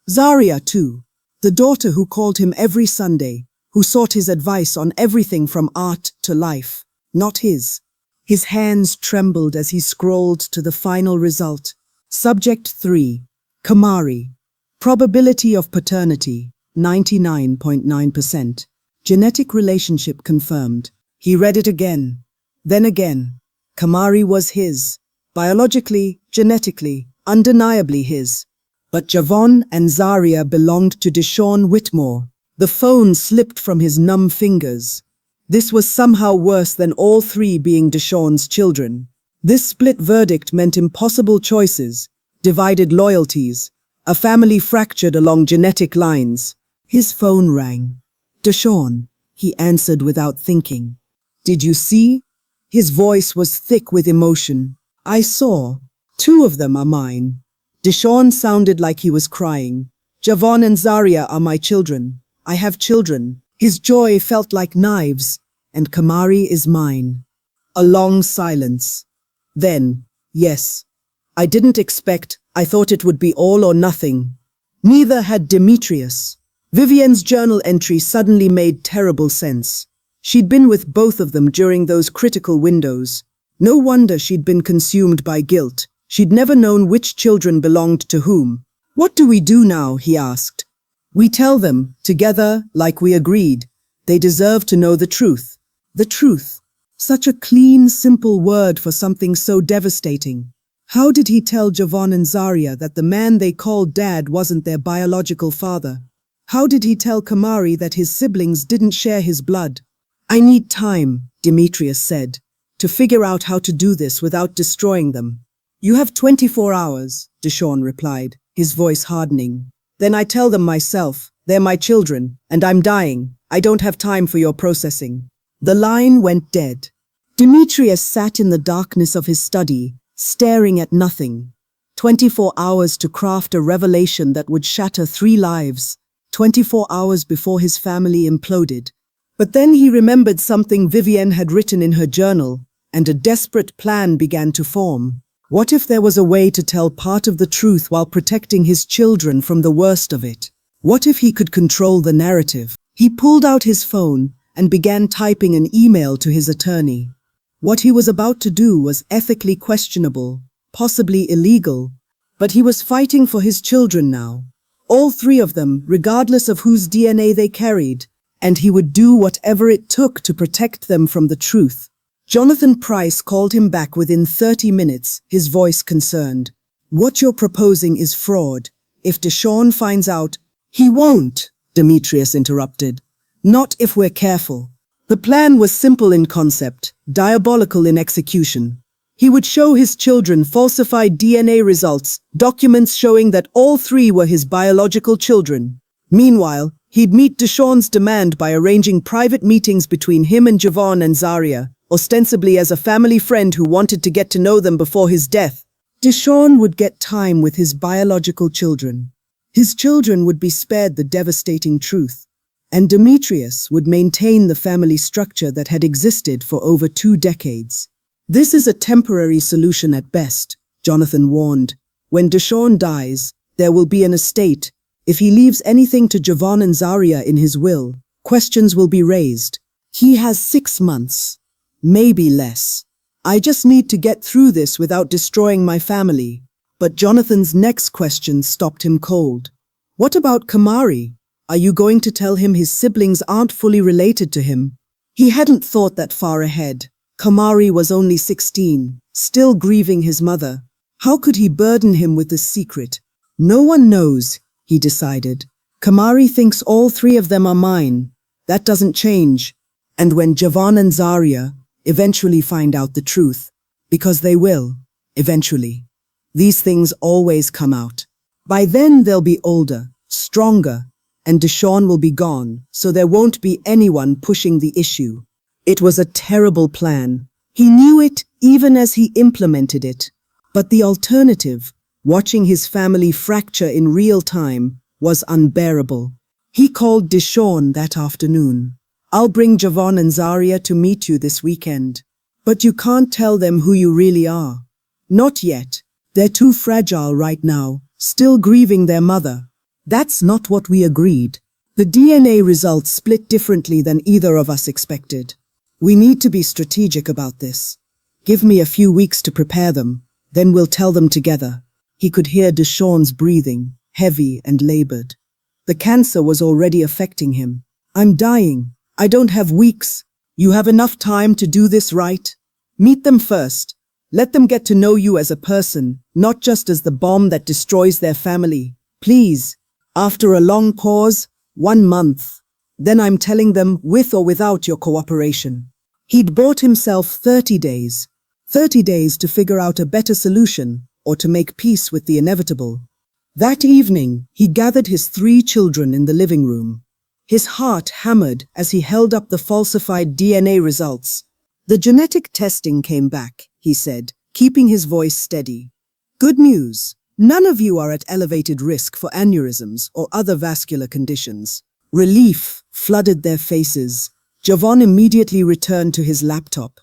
Zaria, too. The daughter who called him every Sunday, who sought his advice on everything from art to life. Not his. His hands trembled as he scrolled to the final result. Subject 3. Kamari. Probability of paternity. 99.9%. Genetic relationship confirmed. He read it again. Then again. Kamari was his. Biologically, genetically, undeniably his. But Javon and Zaria belonged to Deshaun Whitmore. The phone slipped from his numb fingers. This was somehow worse than all three being Deshaun's children. This split verdict meant impossible choices, divided loyalties, a family fractured along genetic lines. His phone rang. "Deshaun," he answered without thinking. "Did you see?" His voice was thick with emotion. "I saw. 2 of them are mine." Deshaun sounded like he was crying. "Javon and Zaria are my children. I have children." His joy felt like knives. "And Kamari is mine." A long silence. Then, "Yes. I didn't expect, I thought it would be all or nothing." Neither had Demetrius. Vivienne's journal entry suddenly made terrible sense. She'd been with both of them during those critical windows. No wonder she'd been consumed by guilt. She'd never known which children belonged to whom. "What do we do now?" he asked. "We tell them, together, like we agreed. They deserve to know the truth." The truth. Such a clean, simple word for something so devastating. How did he tell Javon and Zaria that the man they called dad wasn't their biological father? How did he tell Kamari that his siblings didn't share his blood? "I need time," Demetrius said, "to figure out how to do this without destroying them." "You have 24 hours, Deshaun replied, his voice hardening. "Then I tell them myself, they're my children, and I'm dying. I don't have time for your processing." The line went dead. Demetrius sat in the darkness of his study, staring at nothing. 24 hours to craft a revelation that would shatter 3 lives. 24 hours before his family imploded. But then he remembered something Vivienne had written in her journal, and a desperate plan began to form. What if there was a way to tell part of the truth while protecting his children from the worst of it? What if he could control the narrative? He pulled out his phone and began typing an email to his attorney. What he was about to do was ethically questionable, possibly illegal, but he was fighting for his children now. All three of them, regardless of whose DNA they carried, and he would do whatever it took to protect them from the truth. Jonathan Price called him back within 30 minutes, his voice concerned. "What you're proposing is fraud. If Deshawn finds out—" "He won't," Demetrius interrupted. "Not if we're careful." The plan was simple in concept, diabolical in execution. He would show his children falsified DNA results, documents showing that all three were his biological children. Meanwhile, he'd meet Deshawn's demand by arranging private meetings between him and Javon and Zaria, ostensibly as a family friend who wanted to get to know them before his death. Deshawn would get time with his biological children. His children would be spared the devastating truth, and Demetrius would maintain the family structure that had existed for over 2 decades. "This is a temporary solution at best," Jonathan warned. "When Deshawn dies, there will be an estate. If he leaves anything to Javon and Zaria in his will, questions will be raised. He has 6 months, maybe less. I just need to get through this without destroying my family." But Jonathan's next question stopped him cold. "What about Kamari? Are you going to tell him his siblings aren't fully related to him?" He hadn't thought that far ahead. Kamari was only 16, still grieving his mother. How could he burden him with this secret? "No one knows," he decided. "Kamari thinks all 3 of them are mine. That doesn't change. And when Javon and Zaria eventually find out the truth, because they will, eventually, these things always come out. By then they'll be older, stronger, and Deshawn will be gone, so there won't be anyone pushing the issue." It was a terrible plan. He knew it even as he implemented it. But the alternative, watching his family fracture in real time, was unbearable. He called Deshawn that afternoon. "I'll bring Javon and Zaria to meet you this weekend. But you can't tell them who you really are. Not yet. They're too fragile right now, still grieving their mother." "That's not what we agreed. The DNA results split differently than either of us expected. We need to be strategic about this. Give me a few weeks to prepare them, then we'll tell them together." He could hear Deshawn's breathing, heavy and labored. The cancer was already affecting him. "I'm dying. I don't have weeks. You have enough time to do this, right? Meet them first. Let them get to know you as a person, not just as the bomb that destroys their family. Please." After a long pause, 1 month. "Then I'm telling them with or without your cooperation." He'd bought himself 30 days. 30 days to figure out a better solution or to make peace with the inevitable. That evening, he gathered his 3 children in the living room. His heart hammered as he held up the falsified DNA results. "The genetic testing came back," he said, keeping his voice steady. "Good news. None of you are at elevated risk for aneurysms or other vascular conditions." Relief flooded their faces. Javon immediately returned to his laptop.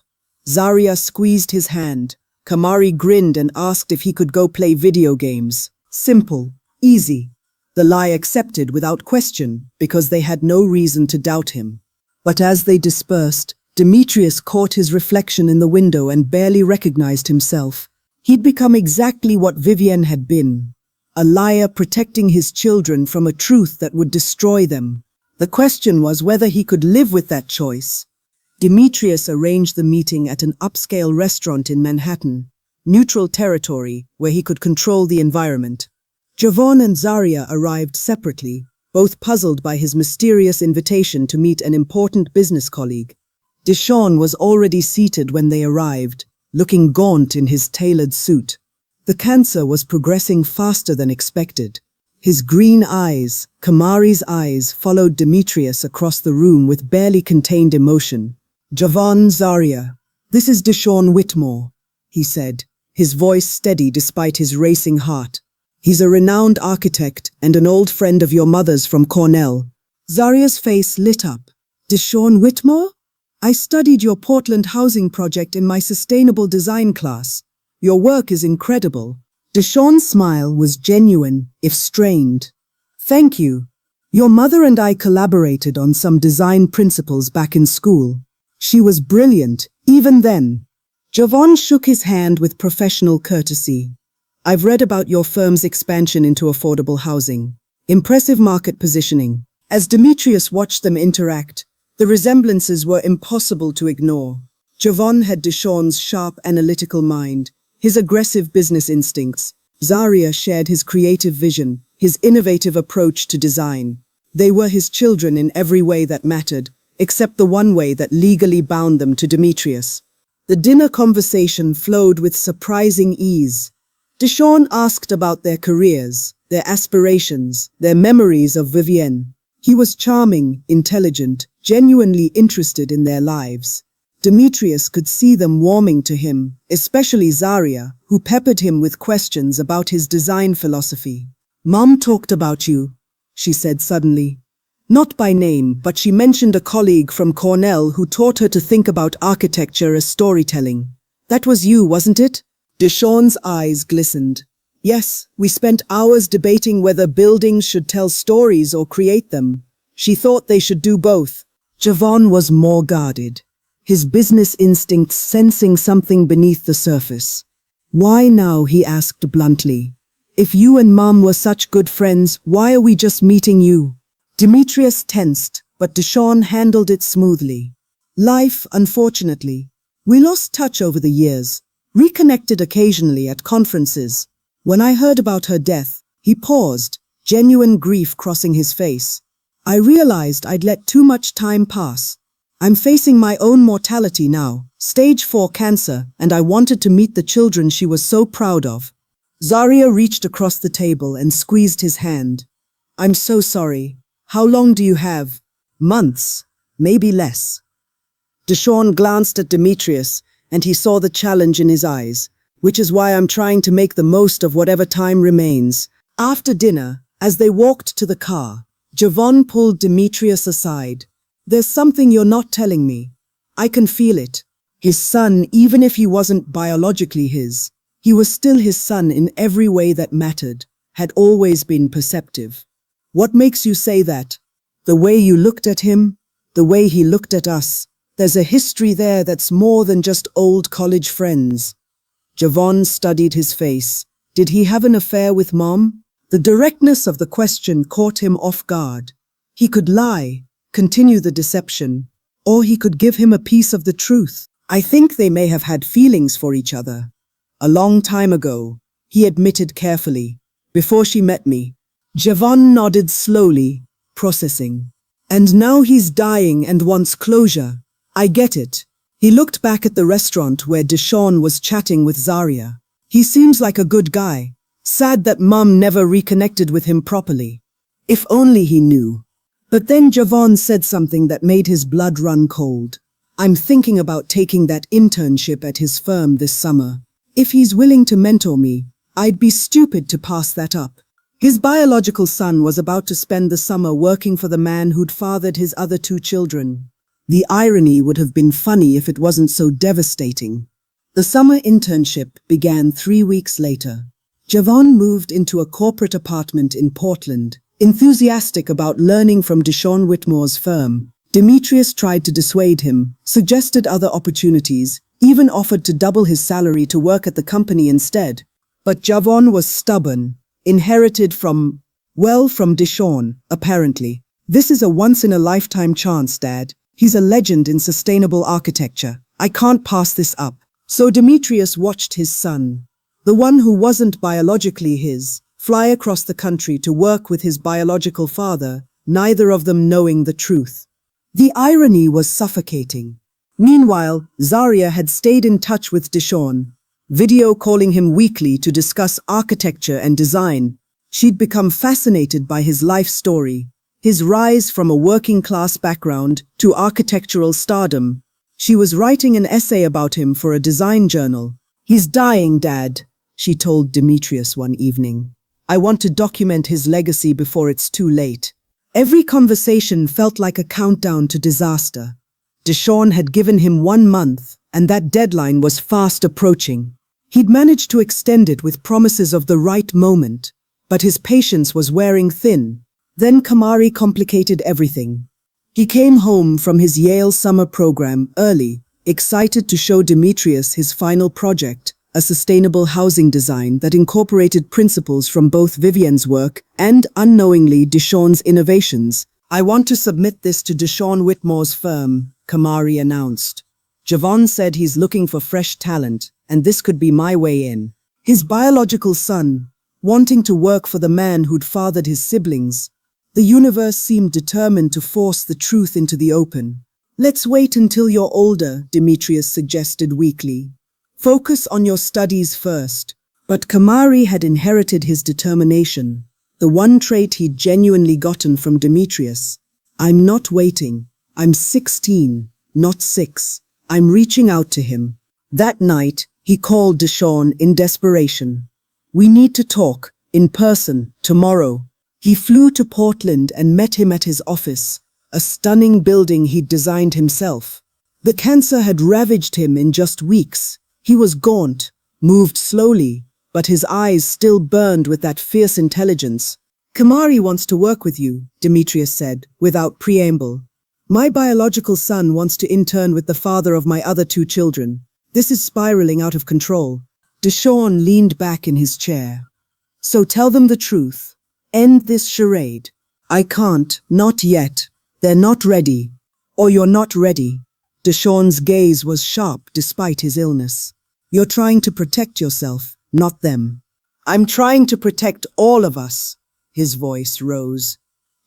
Zaria squeezed his hand. Kamari grinned and asked if he could go play video games. Simple, easy. The lie accepted without question because they had no reason to doubt him. But as they dispersed, Demetrius caught his reflection in the window and barely recognized himself. He'd become exactly what Vivienne had been, a liar protecting his children from a truth that would destroy them. The question was whether he could live with that choice. Demetrius arranged the meeting at an upscale restaurant in Manhattan, neutral territory where he could control the environment. Javon and Zaria arrived separately, both puzzled by his mysterious invitation to meet an important business colleague. Deshawn was already seated when they arrived, looking gaunt in his tailored suit. The cancer was progressing faster than expected. His green eyes, Kamari's eyes, followed Demetrius across the room with barely contained emotion. "Javon, Zaria, this is Deshawn Whitmore," he said, his voice steady despite his racing heart. "He's a renowned architect and an old friend of your mother's from Cornell." Zaria's face lit up. "Deshawn Whitmore? I studied your Portland housing project in my sustainable design class. Your work is incredible." Deshawn's smile was genuine, if strained. "Thank you. Your mother and I collaborated on some design principles back in school. She was brilliant, even then. Javon shook his hand with professional courtesy. I've read about your firm's expansion into affordable housing. Impressive market positioning. As Demetrius watched them interact, the resemblances were impossible to ignore. Javon had Deshawn's sharp analytical mind, his aggressive business instincts. Zaria shared his creative vision, his innovative approach to design. They were his children in every way that mattered, except the one way that legally bound them to Demetrius. The dinner conversation flowed with surprising ease. Deshawn asked about their careers, their aspirations, their memories of Vivienne. He was charming, intelligent, genuinely interested in their lives. Demetrius could see them warming to him, especially Zaria, who peppered him with questions about his design philosophy. Mom talked about you, she said suddenly. Not by name, but she mentioned a colleague from Cornell who taught her to think about architecture as storytelling. That was you, wasn't it? Deshawn's eyes glistened. Yes, we spent hours debating whether buildings should tell stories or create them. She thought they should do both. Javon was more guarded, his business instincts sensing something beneath the surface. Why now, he asked bluntly. If you and Mom were such good friends, why are we just meeting you? Demetrius tensed, but Deshawn handled it smoothly. Life, unfortunately. We lost touch over the years, reconnected occasionally at conferences. When I heard about her death, he paused, genuine grief crossing his face. I realized I'd let too much time pass. I'm facing my own mortality now, stage 4 cancer, and I wanted to meet the children she was so proud of. Zaria reached across the table and squeezed his hand. I'm so sorry. How long do you have? Months, maybe less. Deshawn glanced at Demetrius, and he saw the challenge in his eyes, which is why I'm trying to make the most of whatever time remains. After dinner, as they walked to the car, Javon pulled Demetrius aside. There's something you're not telling me. I can feel it. His son, even if he wasn't biologically his, he was still his son in every way that mattered, had always been perceptive. What makes you say that? The way you looked at him, the way he looked at us. There's a history there that's more than just old college friends. Javon studied his face. Did he have an affair with Mom? The directness of the question caught him off guard. He could lie, continue the deception, or he could give him a piece of the truth. I think they may have had feelings for each other. A long time ago, he admitted carefully, before she met me. Javon nodded slowly, processing. And now he's dying and wants closure. I get it. He looked back at the restaurant where Deshawn was chatting with Zaria. He seems like a good guy. Sad that Mom never reconnected with him properly. If only he knew. But then Javon said something that made his blood run cold. I'm thinking about taking that internship at his firm this summer. If he's willing to mentor me, I'd be stupid to pass that up. His biological son was about to spend the summer working for the man who'd fathered his other 2 children. The irony would have been funny if it wasn't so devastating. The summer internship began 3 weeks later. Javon moved into a corporate apartment in Portland, enthusiastic about learning from Deshawn Whitmore's firm. Demetrius tried to dissuade him, suggested other opportunities, even offered to double his salary to work at the company instead. But Javon was stubborn, inherited from Deshawn, apparently. This is a once-in-a-lifetime chance, Dad. He's a legend in sustainable architecture. I can't pass this up. So Demetrius watched his son, the one who wasn't biologically his, fly across the country to work with his biological father, neither of them knowing the truth. The irony was suffocating. Meanwhile, Zaria had stayed in touch with Deshawn, video calling him weekly to discuss architecture and design. She'd become fascinated by his life story, his rise from a working-class background to architectural stardom. She was writing an essay about him for a design journal. He's dying, Dad, she told Demetrius one evening. I want to document his legacy before it's too late. Every conversation felt like a countdown to disaster. Deshawn had given him 1 month, and that deadline was fast approaching. He'd managed to extend it with promises of the right moment, but his patience was wearing thin. Then Kamari complicated everything. He came home from his Yale summer program early, excited to show Demetrius his final project, a sustainable housing design that incorporated principles from both Vivienne's work and, unknowingly, Deshawn's innovations. "I want to submit this to Deshawn Whitmore's firm," Kamari announced. "Javon said he's looking for fresh talent, and this could be my way in." His biological son, wanting to work for the man who'd fathered his siblings. The universe seemed determined to force the truth into the open. "Let's wait until you're older," Demetrius suggested weakly. "Focus on your studies first." But Kamari had inherited his determination, the one trait he'd genuinely gotten from Demetrius. "I'm not waiting. I'm 16, not 6. I'm reaching out to him." That night, he called Deshawn in desperation. "We need to talk, in person, tomorrow." He flew to Portland and met him at his office, a stunning building he'd designed himself. The cancer had ravaged him in just weeks. He was gaunt, moved slowly, but his eyes still burned with that fierce intelligence. "Kamari wants to work with you," Demetrius said, without preamble. "My biological son wants to intern with the father of my other 2 children. This is spiraling out of control." Deshawn leaned back in his chair. "So tell them the truth. End this charade." "I can't, not yet. They're not ready. Or you're not ready." Deshawn's gaze was sharp despite his illness. "You're trying to protect yourself, not them." "I'm trying to protect all of us." His voice rose.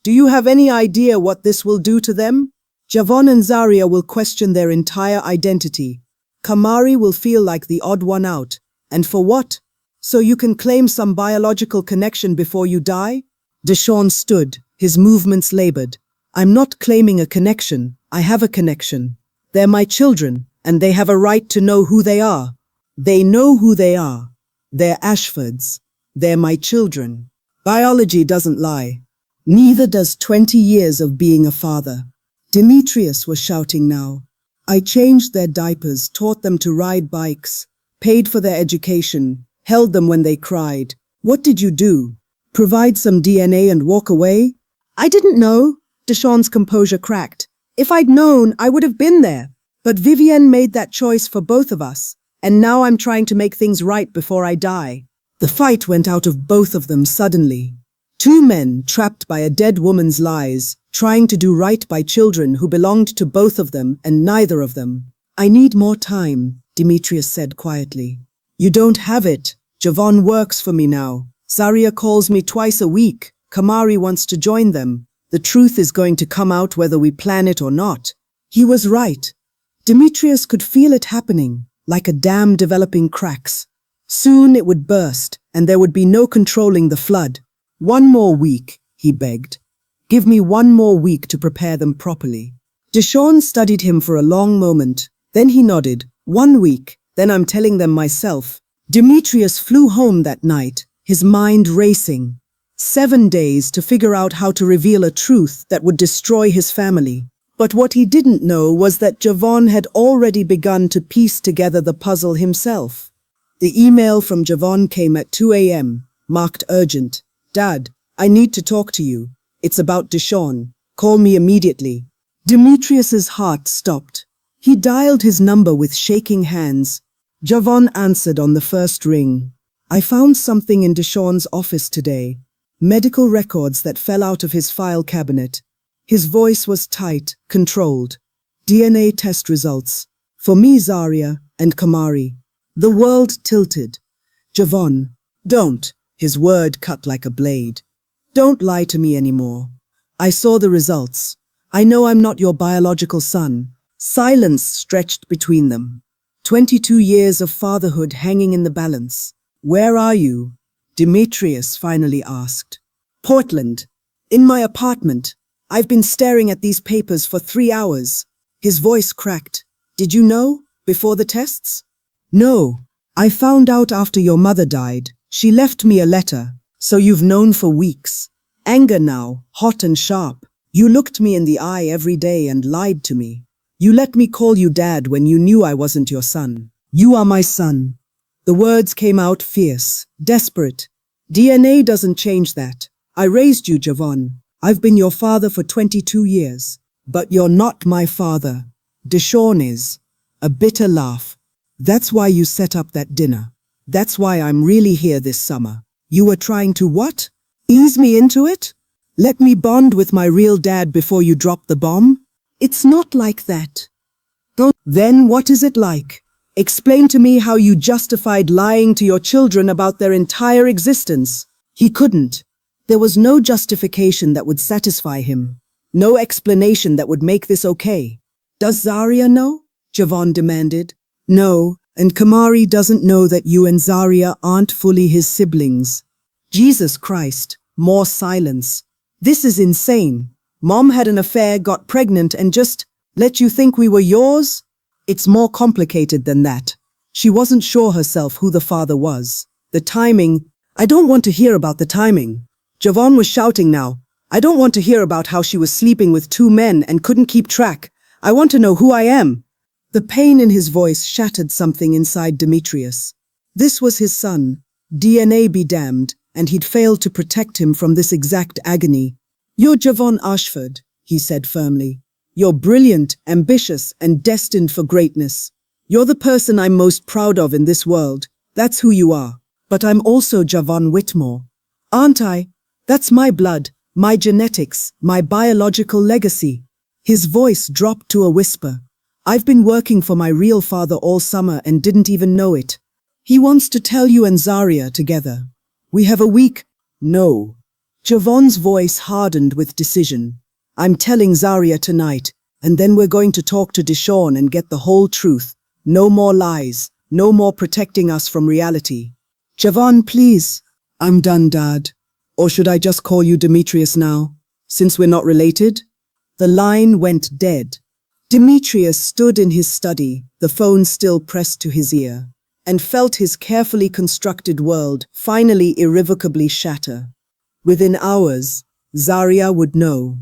"Do you have any idea what this will do to them? Javon and Zaria will question their entire identity. Kamari will feel like the odd one out. And for what? So you can claim some biological connection before you die?" Deshawn stood, his movements labored. "I'm not claiming a connection. I have a connection. They're my children, and they have a right to know who they are. They know who they are. They're Ashfords. They're my children. Biology doesn't lie. Neither does 20 years of being a father." Demetrius was shouting now. "I changed their diapers, taught them to ride bikes, paid for their education, held them when they cried. What did you do? Provide some DNA and walk away?" "I didn't know." Deshawn's composure cracked. "If I'd known, I would have been there. But Vivienne made that choice for both of us, and now I'm trying to make things right before I die." The fight went out of both of them suddenly. 2 men trapped by a dead woman's lies, trying to do right by children who belonged to both of them and neither of them. "I need more time," Demetrius said quietly. "You don't have it. Javon works for me now. Zaria calls me twice a week. Kamari wants to join them. The truth is going to come out whether we plan it or not." He was right. Demetrius could feel it happening, like a dam developing cracks. Soon it would burst, and there would be no controlling the flood. "One more week," he begged. "Give me 1 more week to prepare them properly." Deshawn studied him for a long moment. Then he nodded. "1 week, then I'm telling them myself." Demetrius flew home that night, his mind racing. 7 days to figure out how to reveal a truth that would destroy his family. But what he didn't know was that Javon had already begun to piece together the puzzle himself. The email from Javon came at 2 a.m., marked urgent. "Dad, I need to talk to you. It's about Deshawn. Call me immediately." Demetrius's heart stopped. He dialed his number with shaking hands. Javon answered on the first ring. "I found something in Deshawn's office today. Medical records that fell out of his file cabinet." His voice was tight, controlled. "DNA test results. For me, Zaria, and Kamari." The world tilted. "Javon, don't." His word cut like a blade. "Don't lie to me anymore. I saw the results. I know I'm not your biological son." Silence stretched between them. 22 years of fatherhood hanging in the balance. "Where are you?" Demetrius finally asked. "Portland. In my apartment. I've been staring at these papers for 3 hours." His voice cracked. "Did you know? Before the tests?" "No. I found out after your mother died. She left me a letter. So you've known for weeks." Anger now, hot and sharp. "You looked me in the eye every day and lied to me. You let me call you dad when you knew I wasn't your son. You are my son." The words came out fierce, desperate. "DNA doesn't change that. I raised you, Javon. I've been your father for 22 years. But you're not my father. Deshawn is. A bitter laugh. That's why you set up that dinner. That's why I'm really here this summer. You were trying to what? Ease me into it? Let me bond with my real dad before you drop the bomb? It's not like that. Then what is it like? Explain to me how you justified lying to your children about their entire existence. He couldn't. There was no justification that would satisfy him. No explanation that would make this okay. Does Zaria know? Javon demanded. No, and Kamari doesn't know that you and Zaria aren't fully his siblings. Jesus Christ, more silence. This is insane. Mom had an affair, got pregnant, and just let you think we were yours? It's more complicated than that. She wasn't sure herself who the father was. The timing. I don't want to hear about the timing. Javon was shouting now. I don't want to hear about how she was sleeping with 2 men and couldn't keep track. I want to know who I am. The pain in his voice shattered something inside Demetrius. This was his son. DNA be damned, and he'd failed to protect him from this exact agony. You're Javon Ashford, he said firmly. You're brilliant, ambitious, and destined for greatness. You're the person I'm most proud of in this world. That's who you are. But I'm also Javon Whitmore. Aren't I? That's my blood, my genetics, my biological legacy. His voice dropped to a whisper. I've been working for my real father all summer and didn't even know it. He wants to tell you and Zaria together. We have a week. No. Javon's voice hardened with decision. I'm telling Zaria tonight, and then we're going to talk to Deshawn and get the whole truth. No more lies. No more protecting us from reality. Javon, please. I'm done, Dad. Or should I just call you Demetrius now, since we're not related? The line went dead. Demetrius stood in his study, the phone still pressed to his ear, and felt his carefully constructed world finally irrevocably shatter. Within hours, Zaria would know.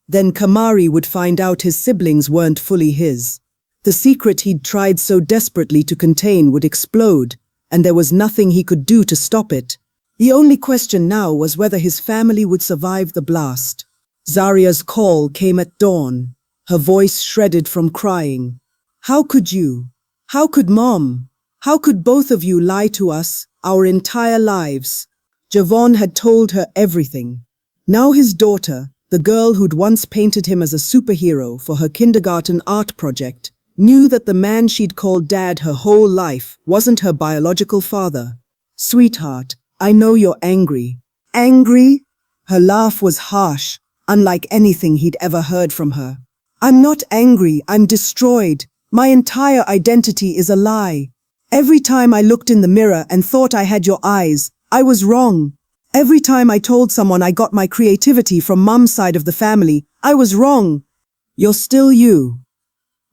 Then Kamari would find out his siblings weren't fully his. The secret he'd tried so desperately to contain would explode, and there was nothing he could do to stop it. The only question now was whether his family would survive the blast. Zaria's call came at dawn, her voice shredded from crying. How could you? How could Mom? How could both of you lie to us, our entire lives? Javon had told her everything. Now his daughter, the girl who'd once painted him as a superhero for her kindergarten art project, knew that the man she'd called Dad her whole life wasn't her biological father. Sweetheart, I know you're angry. Angry? Her laugh was harsh, unlike anything he'd ever heard from her. I'm not angry, I'm destroyed. My entire identity is a lie. Every time I looked in the mirror and thought I had your eyes, I was wrong. Every time I told someone I got my creativity from Mom's side of the family, I was wrong. You're still you.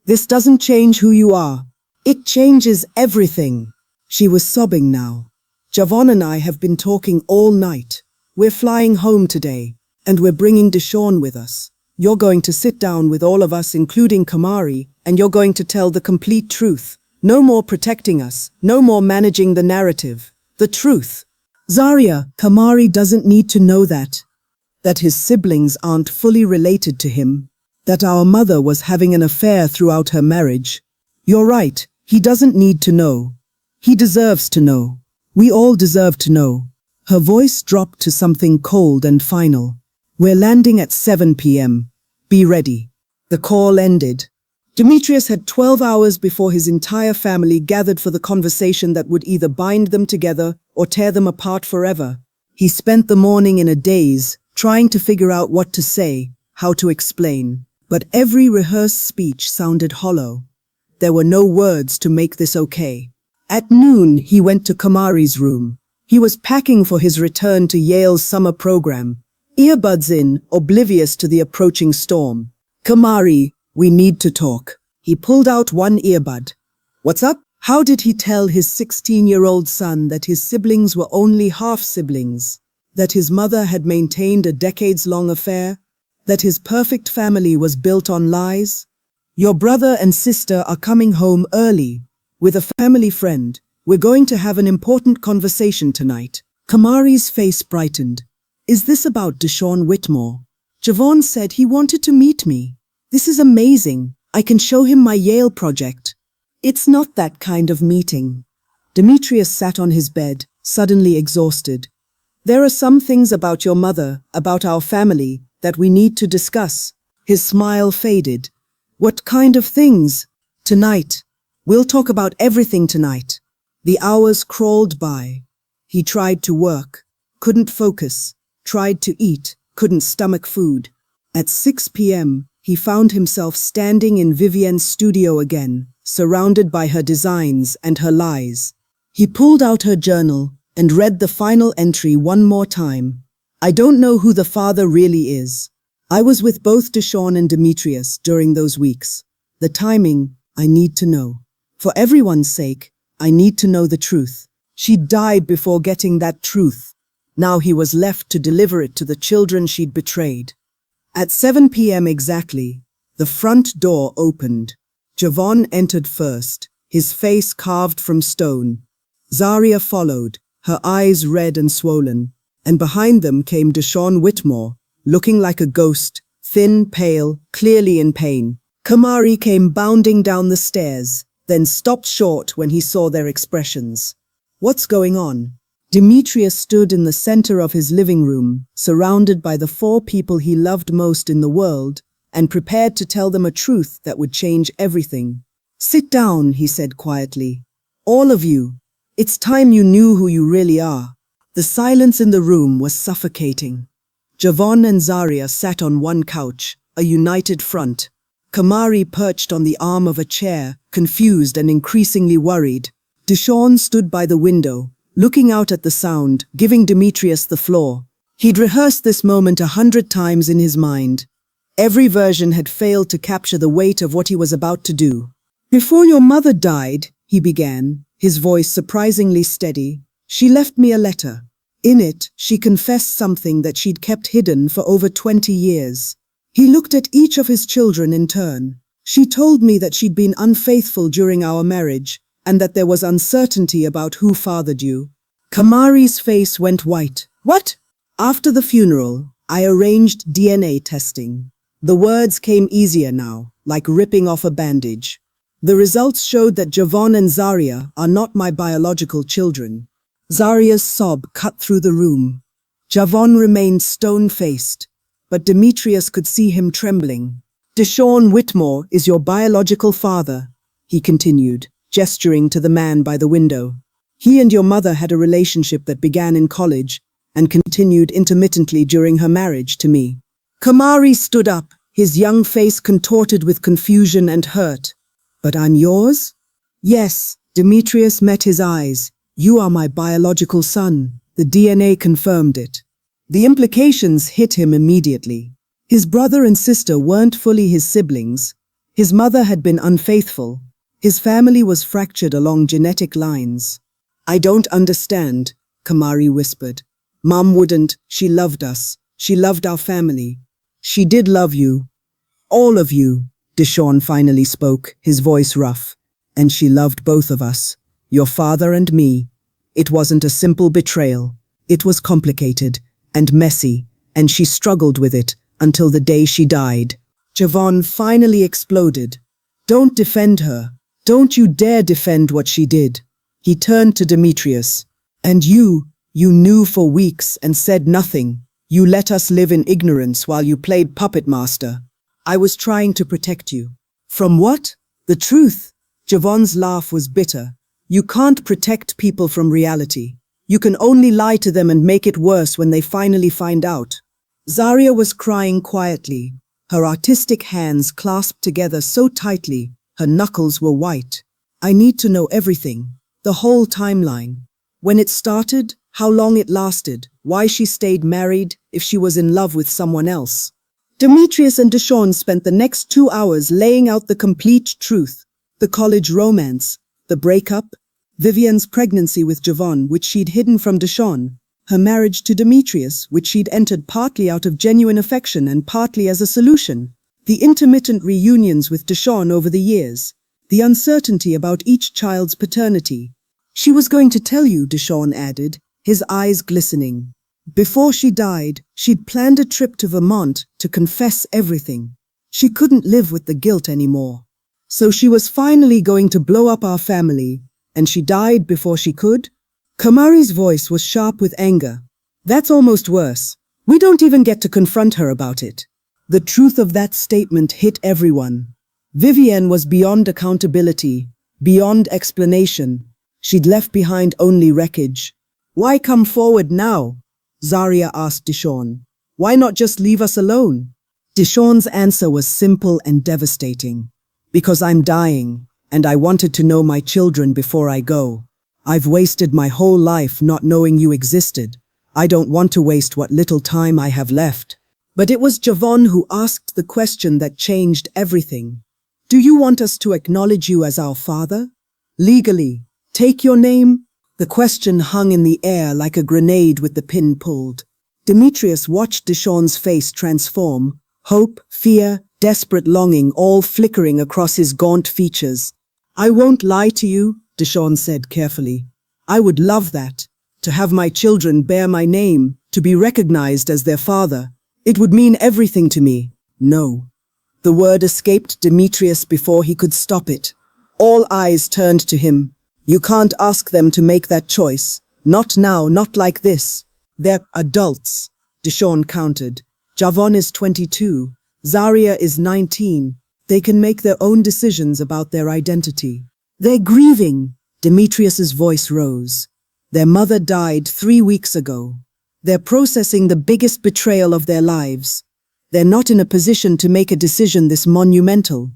This doesn't change who you are. It changes everything. She was sobbing now. Javon and I have been talking all night. We're flying home today, and we're bringing Deshawn with us. You're going to sit down with all of us, including Kamari, and you're going to tell the complete truth. No more protecting us, no more managing the narrative. The truth. Zaria, Kamari doesn't need to know that. That his siblings aren't fully related to him. That our mother was having an affair throughout her marriage. You're right, he doesn't need to know. He deserves to know. We all deserve to know. Her voice dropped to something cold and final. We're landing at 7 p.m. Be ready. The call ended. Demetrius had 12 hours before his entire family gathered for the conversation that would either bind them together or tear them apart forever. He spent the morning in a daze, trying to figure out what to say, how to explain. But every rehearsed speech sounded hollow. There were no words to make this okay. At noon, he went to Kamari's room. He was packing for his return to Yale's summer program, earbuds in, oblivious to the approaching storm. Kamari, we need to talk. He pulled out one earbud. What's up? How did he tell his 16-year-old son that his siblings were only half-siblings? That his mother had maintained a decades-long affair? That his perfect family was built on lies? Your brother and sister are coming home early. With a family friend. We're going to have an important conversation tonight. Kamari's face brightened. Is this about Deshawn Whitmore? Javon said he wanted to meet me. This is amazing. I can show him my Yale project. It's not that kind of meeting. Demetrius sat on his bed, suddenly exhausted. There are some things about your mother, about our family, that we need to discuss. His smile faded. What kind of things? Tonight. We'll talk about everything tonight. The hours crawled by. He tried to work, couldn't focus, tried to eat, couldn't stomach food. At 6 p.m., he found himself standing in Vivienne's studio again, surrounded by her designs and her lies. He pulled out her journal and read the final entry one more time. I don't know who the father really is. I was with both Deshawn and Demetrius during those weeks. The timing, I need to know. For everyone's sake, I need to know the truth. She died before getting that truth. Now he was left to deliver it to the children she'd betrayed. At 7 p.m. exactly, the front door opened. Javon entered first, his face carved from stone. Zaria followed, her eyes red and swollen, and behind them came Deshawn Whitmore, looking like a ghost, thin, pale, clearly in pain. Kamari came bounding down the stairs, then stopped short when he saw their expressions. What's going on? Demetrius stood in the center of his living room, surrounded by the 4 people he loved most in the world, and prepared to tell them a truth that would change everything. Sit down, he said quietly. All of you. It's time you knew who you really are. The silence in the room was suffocating. Javon and Zaria sat on one couch, a united front. Kamari perched on the arm of a chair, confused and increasingly worried. Deshawn stood by the window, looking out at the sound, giving Demetrius the floor. He'd rehearsed this moment 100 times in his mind. Every version had failed to capture the weight of what he was about to do. Before your mother died, he began, his voice surprisingly steady, she left me a letter. In it, she confessed something that she'd kept hidden for over 20 years. He looked at each of his children in turn. She told me that she'd been unfaithful during our marriage, and that there was uncertainty about who fathered you. Kamari's face went white. What? After the funeral, I arranged DNA testing. The words came easier now, like ripping off a bandage. The results showed that Javon and Zaria are not my biological children. Zaria's sob cut through the room. Javon remained stone-faced, but Demetrius could see him trembling. Deshawn Whitmore is your biological father, he continued, gesturing to the man by the window. He and your mother had a relationship that began in college and continued intermittently during her marriage to me. Kamari stood up, his young face contorted with confusion and hurt. But I'm yours? Yes, Demetrius met his eyes. You are my biological son. The DNA confirmed it. The implications hit him immediately. His brother and sister weren't fully his siblings. His mother had been unfaithful. His family was fractured along genetic lines. I don't understand, Kamari whispered. Mom wouldn't. She loved us. She loved our family. She did love you. All of you, Deshawn finally spoke, his voice rough. And she loved both of us, your father and me. It wasn't a simple betrayal. It was complicated and messy, and she struggled with it until the day she died. Javon finally exploded. Don't defend her. Don't you dare defend what she did. He turned to Demetrius. And you knew for weeks and said nothing. You let us live in ignorance while you played puppet master. I was trying to protect you. From what? The truth. Javon's laugh was bitter. You can't protect people from reality. You can only lie to them and make it worse when they finally find out. Zaria was crying quietly, her artistic hands clasped together so tightly, her knuckles were white. I need to know everything, the whole timeline. When it started, how long it lasted, why she stayed married, if she was in love with someone else. Demetrius and Deshawn spent the next 2 hours laying out the complete truth. The college romance, the breakup, Vivienne's pregnancy with Javon, which she'd hidden from Deshawn, her marriage to Demetrius, which she'd entered partly out of genuine affection and partly as a solution, the intermittent reunions with Deshawn over the years, the uncertainty about each child's paternity. She was going to tell you, Deshawn added, his eyes glistening. Before she died, she'd planned a trip to Vermont to confess everything. She couldn't live with the guilt anymore. So she was finally going to blow up our family, and she died before she could? Kamari's voice was sharp with anger. That's almost worse. We don't even get to confront her about it. The truth of that statement hit everyone. Vivienne was beyond accountability, beyond explanation. She'd left behind only wreckage. Why come forward now? Zaria asked Deshawn. Why not just leave us alone? Deshawn's answer was simple and devastating. Because I'm dying, and I wanted to know my children before I go. I've wasted my whole life not knowing you existed. I don't want to waste what little time I have left. But it was Javon who asked the question that changed everything. Do you want us to acknowledge you as our father? Legally, take your name? The question hung in the air like a grenade with the pin pulled. Demetrius watched Deshawn's face transform, hope, fear, desperate longing all flickering across his gaunt features. I won't lie to you, Deshawn said carefully. I would love that, to have my children bear my name, to be recognized as their father. It would mean everything to me. No. The word escaped Demetrius before he could stop it. All eyes turned to him. You can't ask them to make that choice. Not now, not like this. They're adults, Deshawn countered. Javon is 22. Zaria is 19. They can make their own decisions about their identity. They're grieving. Demetrius's voice rose. Their mother died 3 weeks ago. They're processing the biggest betrayal of their lives. They're not in a position to make a decision this monumental.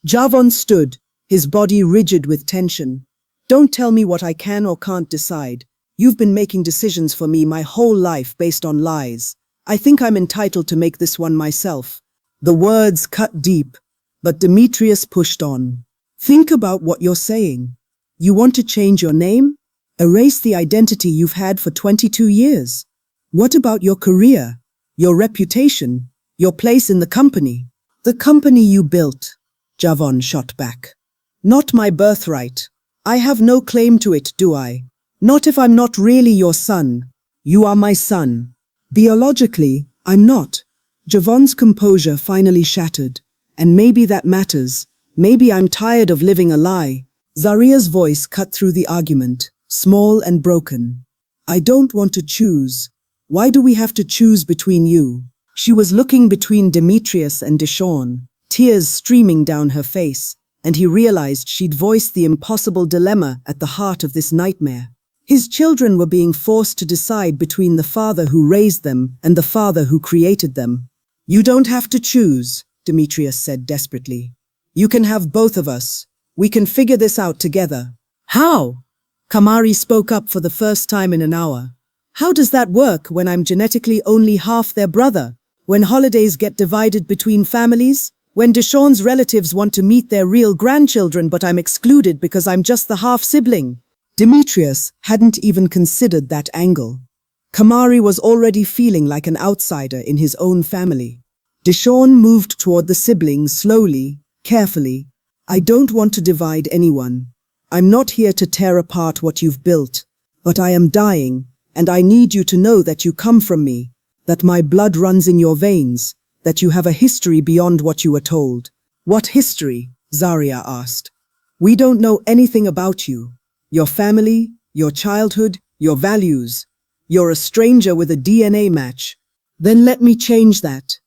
Javon stood, his body rigid with tension. Don't tell me what I can or can't decide. You've been making decisions for me my whole life based on lies. I think I'm entitled to make this one myself. The words cut deep, but Demetrius pushed on. Think about what you're saying. You want to change your name? Erase the identity you've had for 22 years. What about your career, your reputation, your place in the company? The company you built, Javon shot back. Not my birthright. I have no claim to it, do I? Not if I'm not really your son. You are my son. Biologically, I'm not. Javon's composure finally shattered. And maybe that matters. Maybe I'm tired of living a lie. Zaria's voice cut through the argument, small and broken. I don't want to choose. Why do we have to choose between you? She was looking between Demetrius and Deshawn, tears streaming down her face, and he realized she'd voiced the impossible dilemma at the heart of this nightmare. His children were being forced to decide between the father who raised them and the father who created them. You don't have to choose, Demetrius said desperately. You can have both of us. We can figure this out together. How? Kamari spoke up for the first time in an hour. How does that work when I'm genetically only half their brother? When holidays get divided between families? When Deshawn's relatives want to meet their real grandchildren but I'm excluded because I'm just the half-sibling? Demetrius hadn't even considered that angle. Kamari was already feeling like an outsider in his own family. Deshawn moved toward the siblings slowly, carefully. I don't want to divide anyone. I'm not here to tear apart what you've built, but I am dying, and I need you to know that you come from me, that my blood runs in your veins, that you have a history beyond what you were told. What history? Zaria asked. We don't know anything about you. Your family, your childhood, your values. You're a stranger with a DNA match. Then let me change that.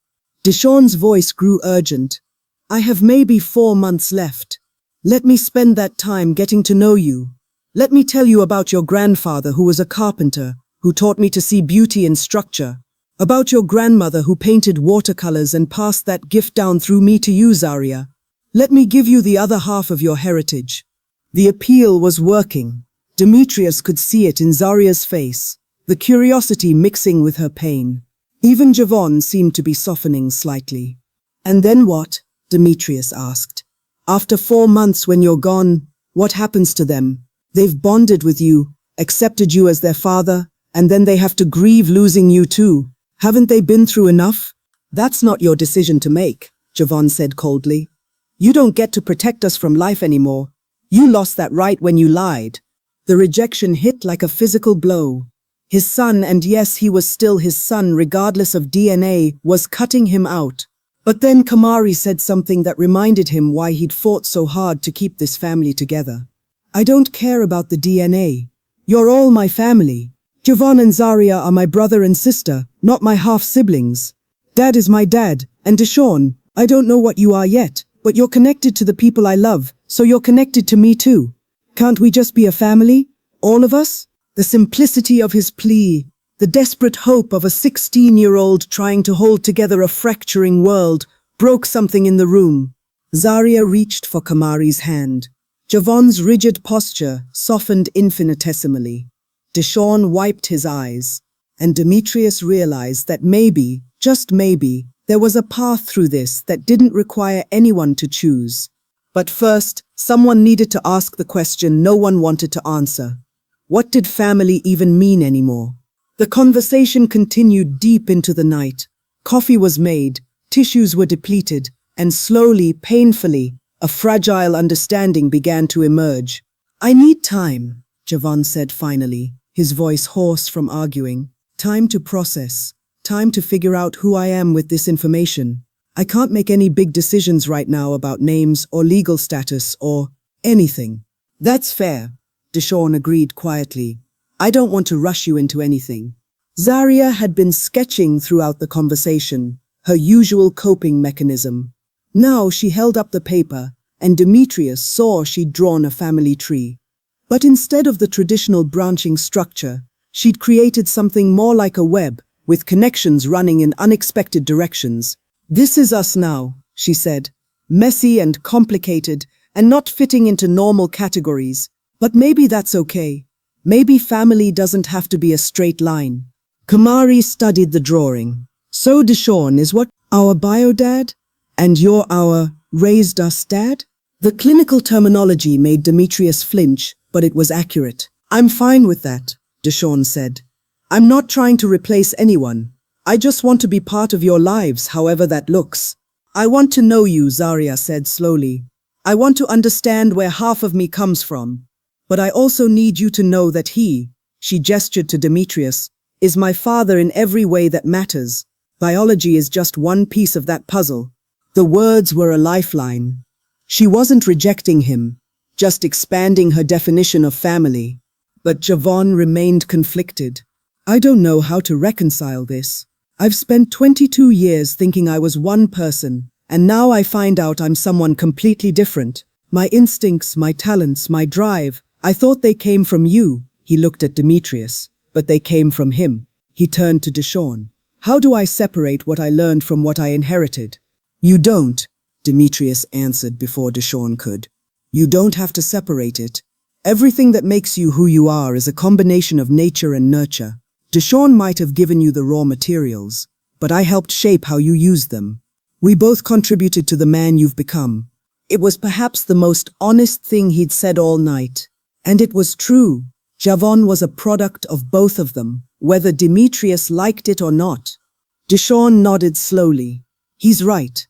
Deshawn's voice grew urgent. I have maybe 4 months left. Let me spend that time getting to know you. Let me tell you about your grandfather who was a carpenter, who taught me to see beauty in structure. About your grandmother who painted watercolors and passed that gift down through me to you, Zaria. Let me give you the other half of your heritage. The appeal was working. Demetrius could see it in Zaria's face, the curiosity mixing with her pain. Even Javon seemed to be softening slightly. And then what? Demetrius asked. After 4 months when you're gone, what happens to them? They've bonded with you, accepted you as their father, and then they have to grieve losing you too. Haven't they been through enough? That's not your decision to make, Javon said coldly. You don't get to protect us from life anymore. You lost that right when you lied. The rejection hit like a physical blow. His son, and yes, he was still his son regardless of DNA, was cutting him out. But then Kamari said something that reminded him why he'd fought so hard to keep this family together. I don't care about the DNA. You're all my family. Javon and Zaria are my brother and sister, not my half-siblings. Dad is my dad, and Deshawn, I don't know what you are yet, but you're connected to the people I love, so you're connected to me too. Can't we just be a family? All of us? The simplicity of his plea, the desperate hope of a 16-year-old trying to hold together a fracturing world, broke something in the room. Zaria reached for Kamari's hand. Javon's rigid posture softened infinitesimally. Deshawn wiped his eyes, and Demetrius realized that maybe, just maybe, there was a path through this that didn't require anyone to choose. But first, someone needed to ask the question no one wanted to answer. What did family even mean anymore? The conversation continued deep into the night. Coffee was made, tissues were depleted, and slowly, painfully, a fragile understanding began to emerge. I need time, Javon said finally, his voice hoarse from arguing. Time to process. Time to figure out who I am with this information. I can't make any big decisions right now about names or legal status or anything. That's fair, Deshawn agreed quietly. I don't want to rush you into anything. Zaria had been sketching throughout the conversation, her usual coping mechanism. Now she held up the paper, and Demetrius saw she'd drawn a family tree. But instead of the traditional branching structure, she'd created something more like a web, with connections running in unexpected directions. This is us now, she said. Messy and complicated, and not fitting into normal categories. But maybe that's okay. Maybe family doesn't have to be a straight line. Kamari studied the drawing. So Deshawn is what? Our bio-dad? And you're our raised us dad? The clinical terminology made Demetrius flinch, but it was accurate. I'm fine with that, Deshawn said. I'm not trying to replace anyone. I just want to be part of your lives, however that looks. I want to know you, Zaria said slowly. I want to understand where half of me comes from. But I also need you to know that he, she gestured to Demetrius, is my father in every way that matters. Biology is just one piece of that puzzle. The words were a lifeline. She wasn't rejecting him, just expanding her definition of family. But Javon remained conflicted. I don't know how to reconcile this. I've spent 22 years thinking I was one person, and now I find out I'm someone completely different. My instincts, my talents, my drive, I thought they came from you. He looked at Demetrius, but they came from him. He turned to Deshawn. How do I separate what I learned from what I inherited? You don't, Demetrius answered before Deshawn could. You don't have to separate it. Everything that makes you who you are is a combination of nature and nurture. Deshawn might have given you the raw materials, but I helped shape how you used them. We both contributed to the man you've become. It was perhaps the most honest thing he'd said all night. And it was true. Javon was a product of both of them, whether Demetrius liked it or not. Deshawn nodded slowly. He's right.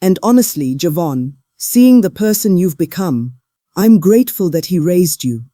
And honestly, Javon, seeing the person you've become, I'm grateful that he raised you.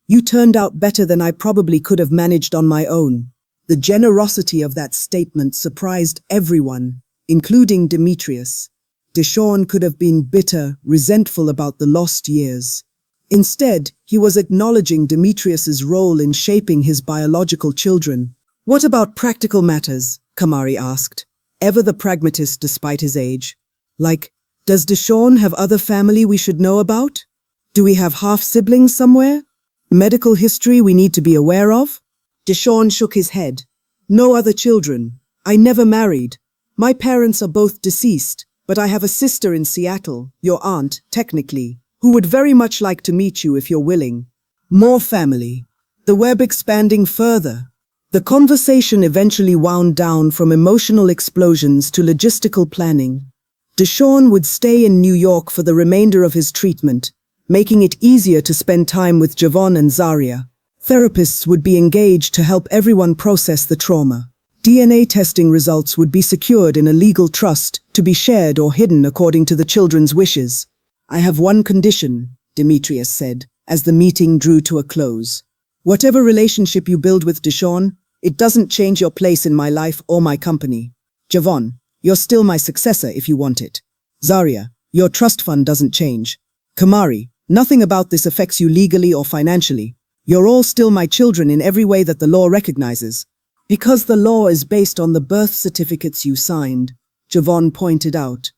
You turned out better than I probably could have managed on my own. The generosity of that statement surprised everyone, including Demetrius. Deshawn could have been bitter, resentful about the lost years. Instead, he was acknowledging Demetrius's role in shaping his biological children. What about practical matters? Kamari asked, ever the pragmatist despite his age. Like, does Deshawn have other family we should know about? Do we have half-siblings somewhere? Medical history we need to be aware of? Deshawn shook his head. No other children. I never married. My parents are both deceased, but I have a sister in Seattle, your aunt, technically, who would very much like to meet you if you're willing. More family. The web expanding further. The conversation eventually wound down from emotional explosions to logistical planning. Deshawn would stay in New York for the remainder of his treatment, making it easier to spend time with Javon and Zaria. Therapists would be engaged to help everyone process the trauma. DNA testing results would be secured in a legal trust to be shared or hidden according to the children's wishes. I have one condition, Demetrius said, as the meeting drew to a close. Whatever relationship you build with Deshawn, It doesn't change your place in my life or my company. Javon, you're still my successor if you want it. Zaria, your trust fund doesn't change. Kamari, nothing about this affects you legally or financially. You're all still my children in every way that the law recognizes. Because the law is based on the birth certificates you signed, Javon pointed out.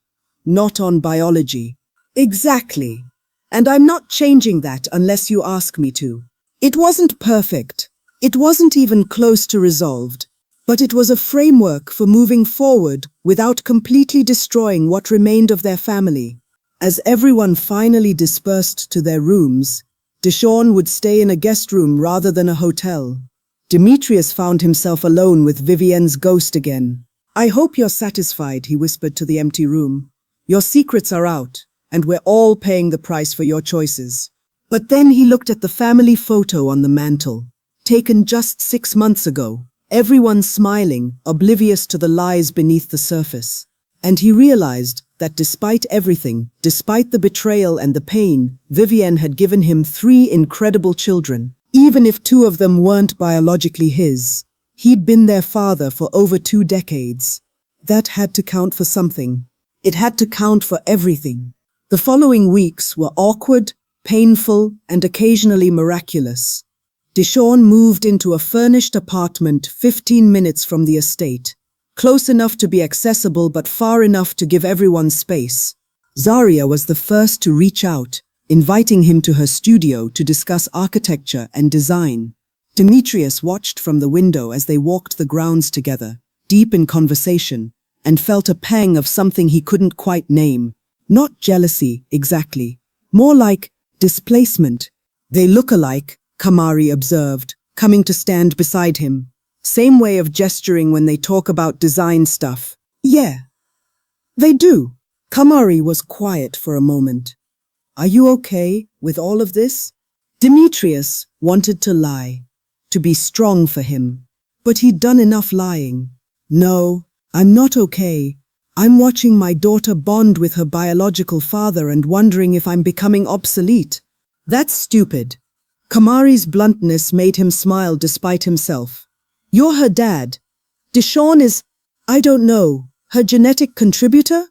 Not on biology. Exactly. And I'm not changing that unless you ask me to. It wasn't perfect. It wasn't even close to resolved. But it was a framework for moving forward without completely destroying what remained of their family. As everyone finally dispersed to their rooms, Deshawn would stay in a guest room rather than a hotel. Demetrius found himself alone with Vivienne's ghost again. I hope you're satisfied, he whispered to the empty room. Your secrets are out, and we're all paying the price for your choices. But then he looked at the family photo on the mantle, taken just 6 months ago, everyone smiling, oblivious to the lies beneath the surface. And he realized that despite everything, despite the betrayal and the pain, Vivienne had given him 3 incredible children. Even if 2 of them weren't biologically his, he'd been their father for over 2 decades. That had to count for something. It had to count for everything. The following weeks were awkward, painful, and occasionally miraculous. Deshawn moved into a furnished apartment 15 minutes from the estate, close enough to be accessible but far enough to give everyone space. Zaria was the first to reach out, inviting him to her studio to discuss architecture and design. Demetrius watched from the window as they walked the grounds together, deep in conversation, and felt a pang of something he couldn't quite name. Not jealousy, exactly. More like displacement. They look alike, Kamari observed, coming to stand beside him. Same way of gesturing when they talk about design stuff. Yeah, they do. Kamari was quiet for a moment. Are you okay with all of this? Demetrius wanted to lie, to be strong for him. But he'd done enough lying. No, I'm not okay. I'm watching my daughter bond with her biological father and wondering if I'm becoming obsolete. That's stupid. Kamari's bluntness made him smile despite himself. You're her dad. Deshawn is, I don't know, her genetic contributor?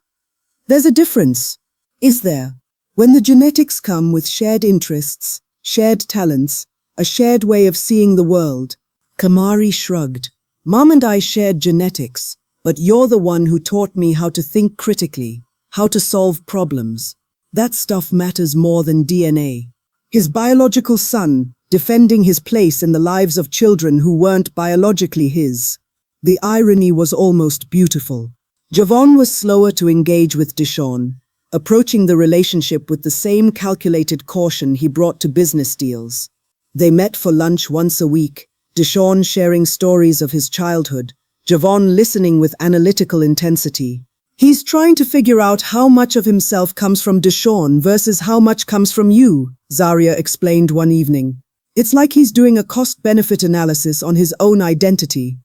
There's a difference, is there? When the genetics come with shared interests, shared talents, a shared way of seeing the world. Kamari shrugged. Mom and I shared genetics, but you're the one who taught me how to think critically, how to solve problems. That stuff matters more than DNA. His biological son, defending his place in the lives of children who weren't biologically his. The irony was almost beautiful. Javon was slower to engage with Deshawn, approaching the relationship with the same calculated caution he brought to business deals. They met for lunch once a week, Deshawn sharing stories of his childhood, Javon listening with analytical intensity. He's trying to figure out how much of himself comes from Deshawn versus how much comes from you, Zaria explained one evening. It's like he's doing a cost-benefit analysis on his own identity.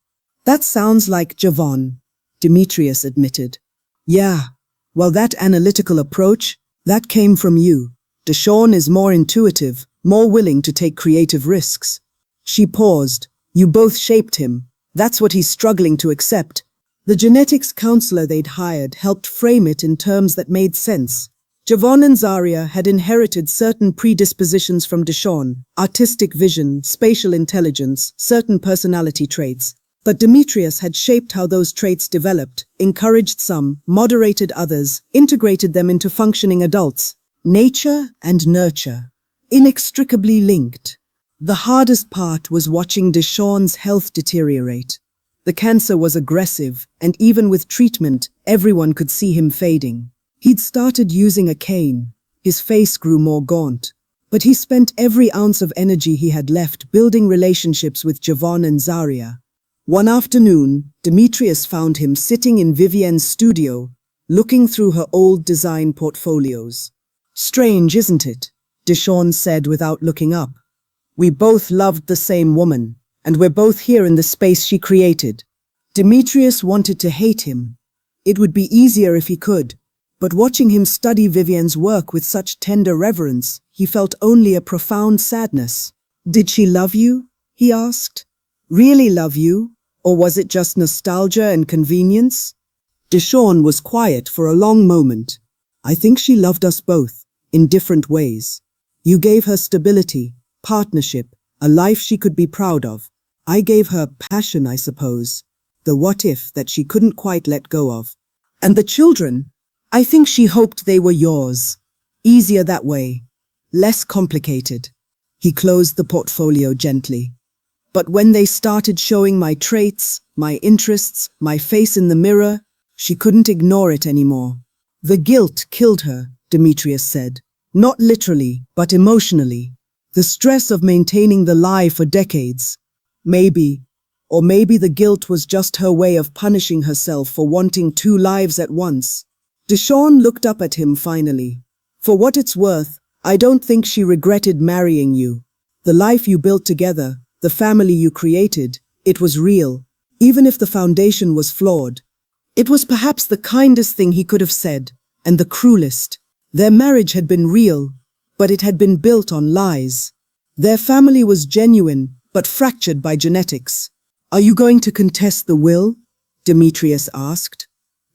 That sounds like Javon, Demetrius admitted. Yeah, well, that analytical approach, that came from you. Deshawn is more intuitive, more willing to take creative risks. She paused. You both shaped him. That's what he's struggling to accept. The genetics counselor they'd hired helped frame it in terms that made sense. Javon and Zaria had inherited certain predispositions from Deshawn, artistic vision, spatial intelligence, certain personality traits. But Demetrius had shaped how those traits developed, encouraged some, moderated others, integrated them into functioning adults. Nature and nurture, inextricably linked. The hardest part was watching Deshawn's health deteriorate. The cancer was aggressive, and even with treatment, everyone could see him fading. He'd started using a cane. His face grew more gaunt. But he spent every ounce of energy he had left building relationships with Javon and Zaria. One afternoon, Demetrius found him sitting in Vivienne's studio, looking through her old design portfolios. Strange, isn't it? Deshawn said without looking up. We both loved the same woman, and we're both here in the space she created. Demetrius wanted to hate him. It would be easier if he could, but watching him study Vivienne's work with such tender reverence, he felt only a profound sadness. Did she love you? He asked. Really love you? Or was it just nostalgia and convenience? Deshawn was quiet for a long moment. I think she loved us both, in different ways. You gave her stability, partnership, a life she could be proud of. I gave her passion, I suppose. The what if that she couldn't quite let go of. And the children? I think she hoped they were yours. Easier that way. Less complicated. He closed the portfolio gently. But when they started showing my traits, my interests, my face in the mirror, she couldn't ignore it anymore. The guilt killed her, Demetrius said. Not literally, but emotionally. The stress of maintaining the lie for decades. Maybe the guilt was just her way of punishing herself for wanting two lives at once. Deshawn looked up at him finally. For what it's worth, I don't think she regretted marrying you. The life you built together, the family you created, it was real, even if the foundation was flawed. It was perhaps the kindest thing he could have said, and the cruelest. Their marriage had been real, but it had been built on lies. Their family was genuine, but fractured by genetics. Are you going to contest the will? Demetrius asked.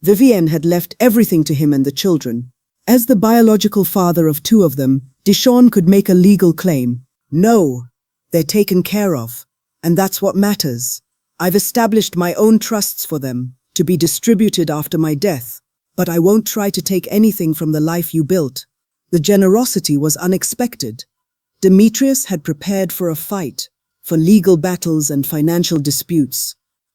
Vivienne had left everything to him and the children. As the biological father of two of them, Deshawn could make a legal claim. No, they're taken care of. And that's what matters. I've established my own trusts for them, to be distributed after my death. But I won't try to take anything from the life you built. The generosity was unexpected. Demetrius had prepared for a fight, for legal battles and financial disputes.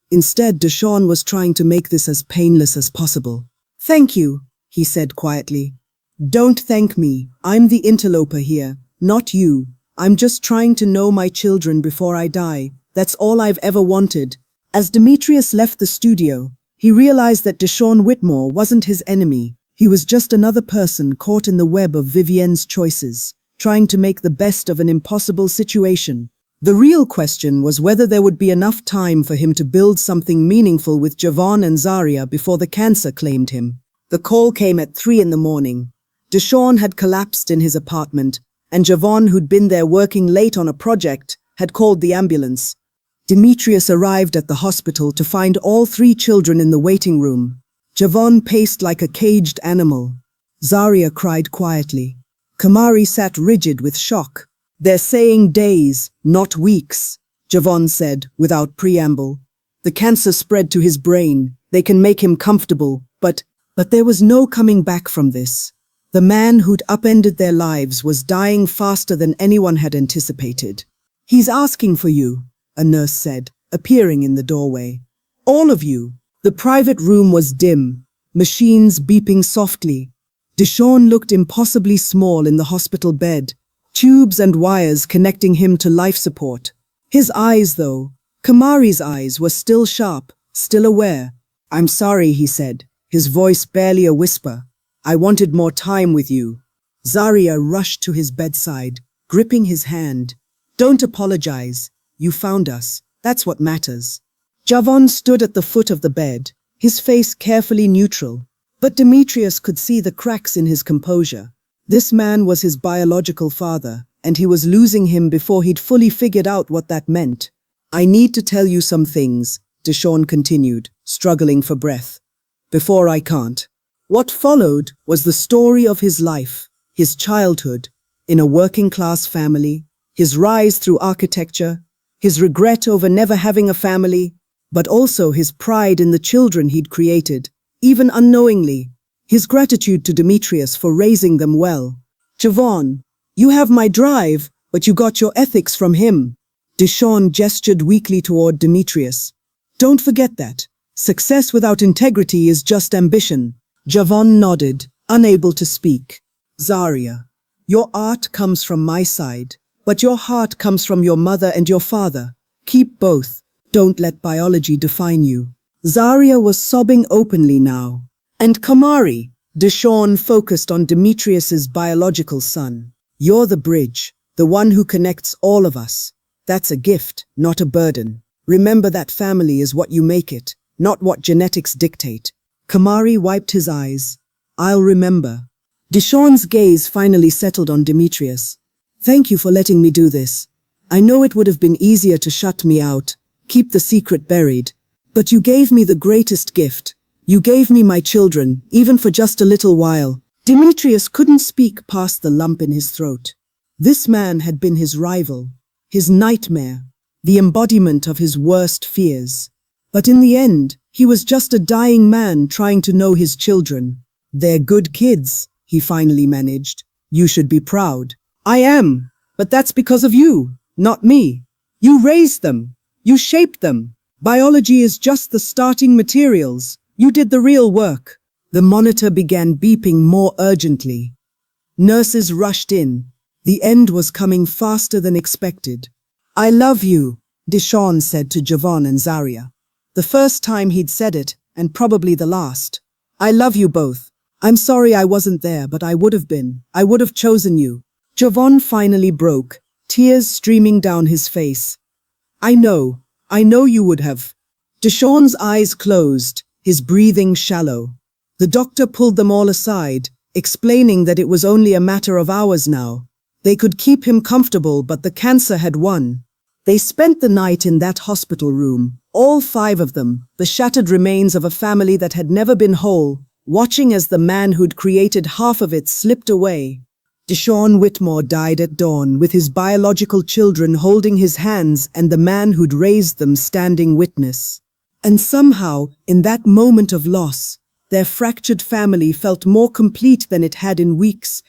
Instead, Deshawn was trying to make this as painless as possible. Thank you, he said quietly. Don't thank me. I'm the interloper here, not you. I'm just trying to know my children before I die. That's all I've ever wanted. As Demetrius left the studio, he realized that Deshawn Whitmore wasn't his enemy. He was just another person caught in the web of Vivienne's choices, trying to make the best of an impossible situation. The real question was whether there would be enough time for him to build something meaningful with Javon and Zaria before the cancer claimed him. The call came at 3 in the morning. Deshawn had collapsed in his apartment, and Javon, who'd been there working late on a project, had called the ambulance. Demetrius arrived at the hospital to find all 3 children in the waiting room. Javon paced like a caged animal. Zaria cried quietly. Kamari sat rigid with shock. They're saying days, not weeks, Javon said without preamble. The cancer spread to his brain. They can make him comfortable, but there was no coming back from this. The man who'd upended their lives was dying faster than anyone had anticipated. He's asking for you, a nurse said, appearing in the doorway. All of you. The private room was dim, machines beeping softly. Deshawn looked impossibly small in the hospital bed, tubes and wires connecting him to life support. His eyes, though, Kamari's eyes, were still sharp, still aware. I'm sorry, he said, his voice barely a whisper. I wanted more time with you. Zaria rushed to his bedside, gripping his hand. Don't apologize. You found us. That's what matters. Javon stood at the foot of the bed, his face carefully neutral. But Demetrius could see the cracks in his composure. This man was his biological father, and he was losing him before he'd fully figured out what that meant. I need to tell you some things, Deshawn continued, struggling for breath. Before I can't. What followed was the story of his life, his childhood, in a working-class family, his rise through architecture, his regret over never having a family, but also his pride in the children he'd created, even unknowingly, his gratitude to Demetrius for raising them well. Javon, you have my drive, but you got your ethics from him. Deshawn gestured weakly toward Demetrius. Don't forget that. Success without integrity is just ambition. Javon nodded, unable to speak. Zaria, your art comes from my side, but your heart comes from your mother and your father. Keep both. Don't let biology define you. Zaria was sobbing openly now. And Kamari, Deshawn focused on Demetrius's biological son. You're the bridge, the one who connects all of us. That's a gift, not a burden. Remember that family is what you make it, not what genetics dictate. Kamari wiped his eyes. I'll remember. Deshawn's gaze finally settled on Demetrius. Thank you for letting me do this. I know it would have been easier to shut me out, keep the secret buried. But you gave me the greatest gift. You gave me my children, even for just a little while. Demetrius couldn't speak past the lump in his throat. This man had been his rival, his nightmare, the embodiment of his worst fears. But in the end, he was just a dying man trying to know his children. They're good kids, he finally managed. You should be proud. I am, but that's because of you, not me. You raised them. You shaped them. Biology is just the starting materials. You did the real work. The monitor began beeping more urgently. Nurses rushed in. The end was coming faster than expected. I love you, Deshawn said to Javon and Zaria. The first time he'd said it, and probably the last. I love you both. I'm sorry I wasn't there, but I would have been. I would have chosen you. Javon finally broke, tears streaming down his face. I know you would have. Deshawn's eyes closed, his breathing shallow. The doctor pulled them all aside, explaining that it was only a matter of hours now. They could keep him comfortable, but the cancer had won. They spent the night in that hospital room, all 5 of them, the shattered remains of a family that had never been whole, watching as the man who'd created half of it slipped away. Deshawn Whitmore died at dawn, with his biological children holding his hands and the man who'd raised them standing witness. And somehow, in that moment of loss, their fractured family felt more complete than it had in weeks.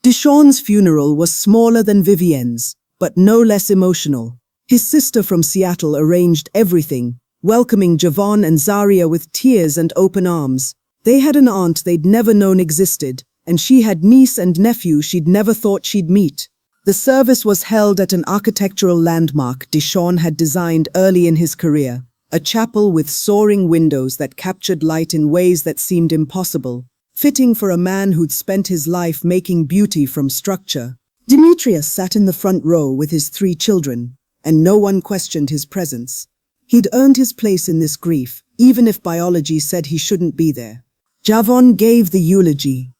Deshawn's funeral was smaller than Vivienne's, but no less emotional. His sister from Seattle arranged everything, welcoming Javon and Zaria with tears and open arms. They had an aunt they'd never known existed, and she had niece and nephew she'd never thought she'd meet. The service was held at an architectural landmark Deshawn had designed early in his career, a chapel with soaring windows that captured light in ways that seemed impossible, fitting for a man who'd spent his life making beauty from structure. Demetrius sat in the front row with his 3 children, and no one questioned his presence. He'd earned his place in this grief, even if biology said he shouldn't be there. Javon gave the eulogy.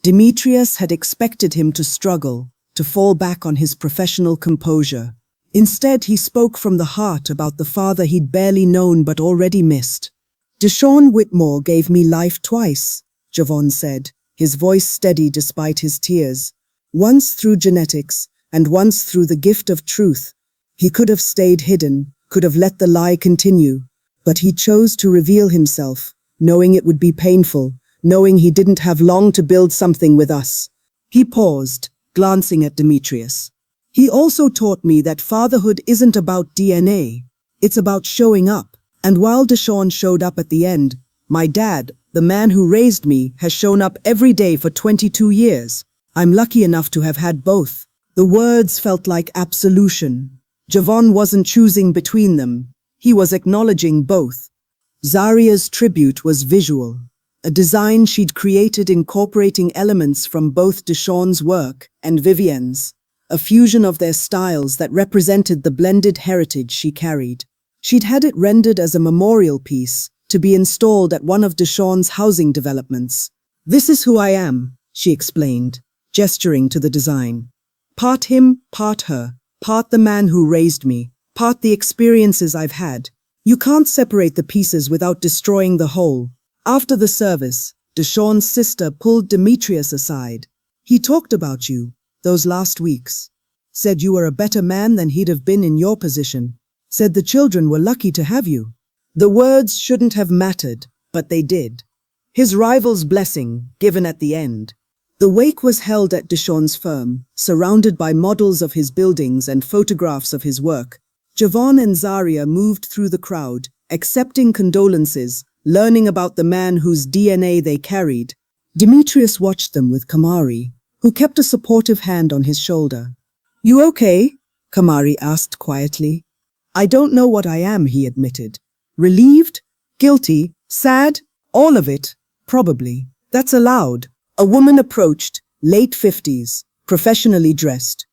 Demetrius had expected him to struggle, to fall back on his professional composure. Instead, he spoke from the heart about the father he'd barely known but already missed. Deshawn Whitmore gave me life twice, Javon said, his voice steady despite his tears. Once through genetics, and once through the gift of truth. He could have stayed hidden, could have let the lie continue, but he chose to reveal himself, knowing it would be painful, knowing he didn't have long to build something with us. He paused, glancing at Demetrius. He also taught me that fatherhood isn't about DNA. It's about showing up. And while Deshawn showed up at the end, my dad, the man who raised me, has shown up every day for 22 years. I'm lucky enough to have had both. The words felt like absolution. Javon wasn't choosing between them. He was acknowledging both. Zaria's tribute was visual. A design she'd created incorporating elements from both Deshawn's work and Vivienne's, a fusion of their styles that represented the blended heritage she carried. She'd had it rendered as a memorial piece to be installed at one of Deshawn's housing developments. This is who I am, she explained, gesturing to the design. Part him, part her, part the man who raised me, part the experiences I've had. You can't separate the pieces without destroying the whole. After the service, Deshawn's sister pulled Demetrius aside. He talked about you, those last weeks. Said you were a better man than he'd have been in your position. Said the children were lucky to have you. The words shouldn't have mattered, but they did. His rival's blessing, given at the end. The wake was held at Deshawn's firm, surrounded by models of his buildings and photographs of his work. Javon and Zaria moved through the crowd, accepting condolences, learning about the man whose DNA they carried. Demetrius watched them with Kamari, who kept a supportive hand on his shoulder. You okay? Kamari asked quietly. I don't know what I am, he admitted. Relieved? Guilty? Sad? All of it, probably. That's allowed. A woman approached, late 50s, professionally dressed.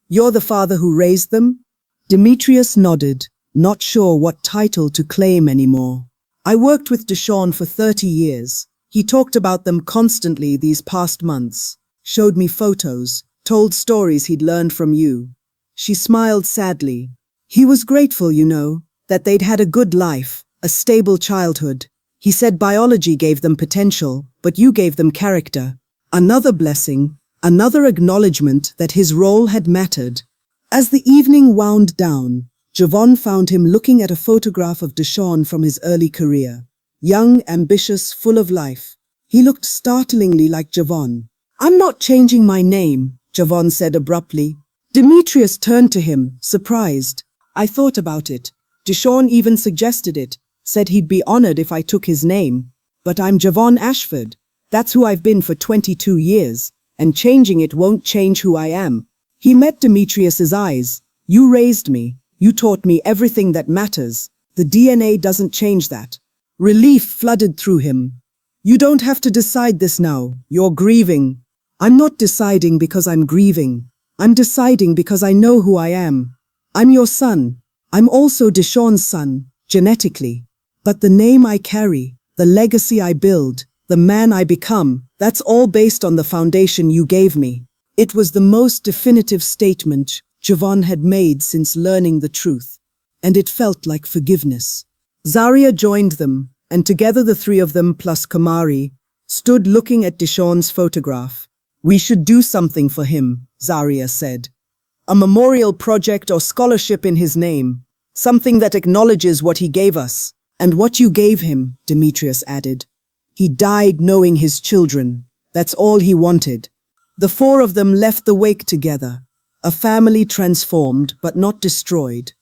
You're the father who raised them? Demetrius nodded, not sure what title to claim anymore. I worked with Deshawn for 30 years. He talked about them constantly these past months, showed me photos, told stories he'd learned from you. She smiled sadly. He was grateful, you know. that they'd had a good life, a stable childhood. He said biology gave them potential, but you gave them character. Another blessing, another acknowledgement that his role had mattered. As the evening wound down, Javon found him looking at a photograph of Deshawn from his early career. Young, ambitious, full of life. He looked startlingly like Javon. "I'm not changing my name," Javon said abruptly. Demetrius turned to him, surprised. "I thought about it. Deshawn even suggested it, said he'd be honored if I took his name. But I'm Javon Ashford. That's who I've been for 22 years, and changing it won't change who I am." He met Demetrius's eyes. "You raised me. You taught me everything that matters. The DNA doesn't change that." Relief flooded through him. "You don't have to decide this now. You're grieving." "I'm not deciding because I'm grieving. I'm deciding because I know who I am. I'm your son. I'm also Deshawn's son, genetically. But the name I carry, the legacy I build, the man I become, that's all based on the foundation you gave me." It was the most definitive statement Javon had made since learning the truth, and it felt like forgiveness. Zaria joined them, and together the three of them plus Kamari stood looking at Deshawn's photograph. "We should do something for him," Zaria said. "A memorial project or scholarship in his name. Something that acknowledges what he gave us." "And what you gave him," Demetrius added. "He died knowing his children. That's all he wanted." The four of them left the wake together, a family transformed but not destroyed.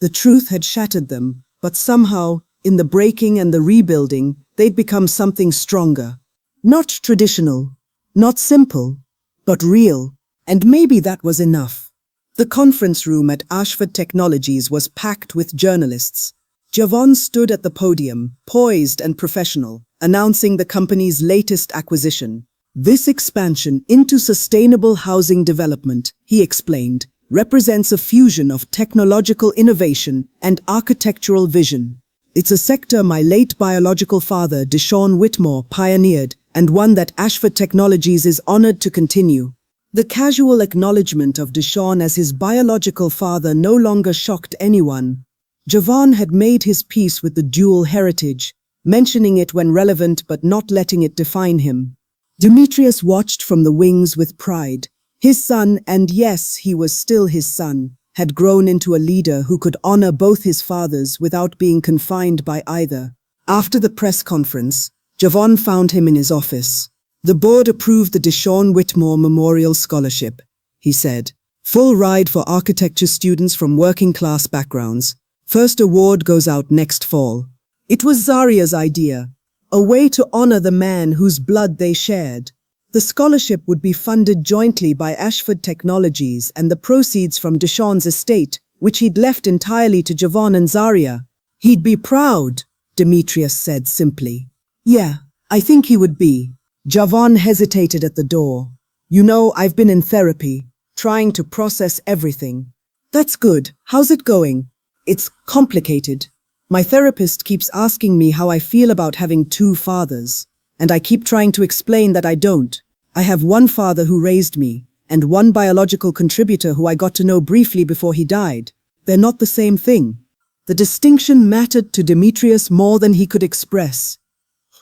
The truth had shattered them, but somehow, in the breaking and the rebuilding, they'd become something stronger. Not traditional, not simple, but real, and maybe that was enough. The conference room at Ashford Technologies was packed with journalists. Javon stood at the podium, poised and professional, announcing the company's latest acquisition. "This expansion into sustainable housing development," he explained, "represents a fusion of technological innovation and architectural vision. It's a sector my late biological father, Deshawn Whitmore, pioneered, and one that Ashford Technologies is honored to continue." The casual acknowledgement of Deshawn as his biological father no longer shocked anyone. Javon had made his peace with the dual heritage, mentioning it when relevant but not letting it define him. Demetrius watched from the wings with pride. His son, and yes, he was still his son, had grown into a leader who could honor both his fathers without being confined by either. After the press conference, Javon found him in his office. "The board approved the Deshawn Whitmore Memorial Scholarship," he said. "Full ride for architecture students from working-class backgrounds. First award goes out next fall." It was Zaria's idea, a way to honor the man whose blood they shared. The scholarship would be funded jointly by Ashford Technologies and the proceeds from Deshawn's estate, which he'd left entirely to Javon and Zaria. "He'd be proud," Demetrius said simply. "Yeah, I think he would be." Javon hesitated at the door. "You know, I've been in therapy, trying to process everything." "That's good. How's it going?" "It's complicated. My therapist keeps asking me how I feel about having two fathers, and I keep trying to explain that I don't. I have one father who raised me, and one biological contributor who I got to know briefly before he died. They're not the same thing." The distinction mattered to Demetrius more than he could express.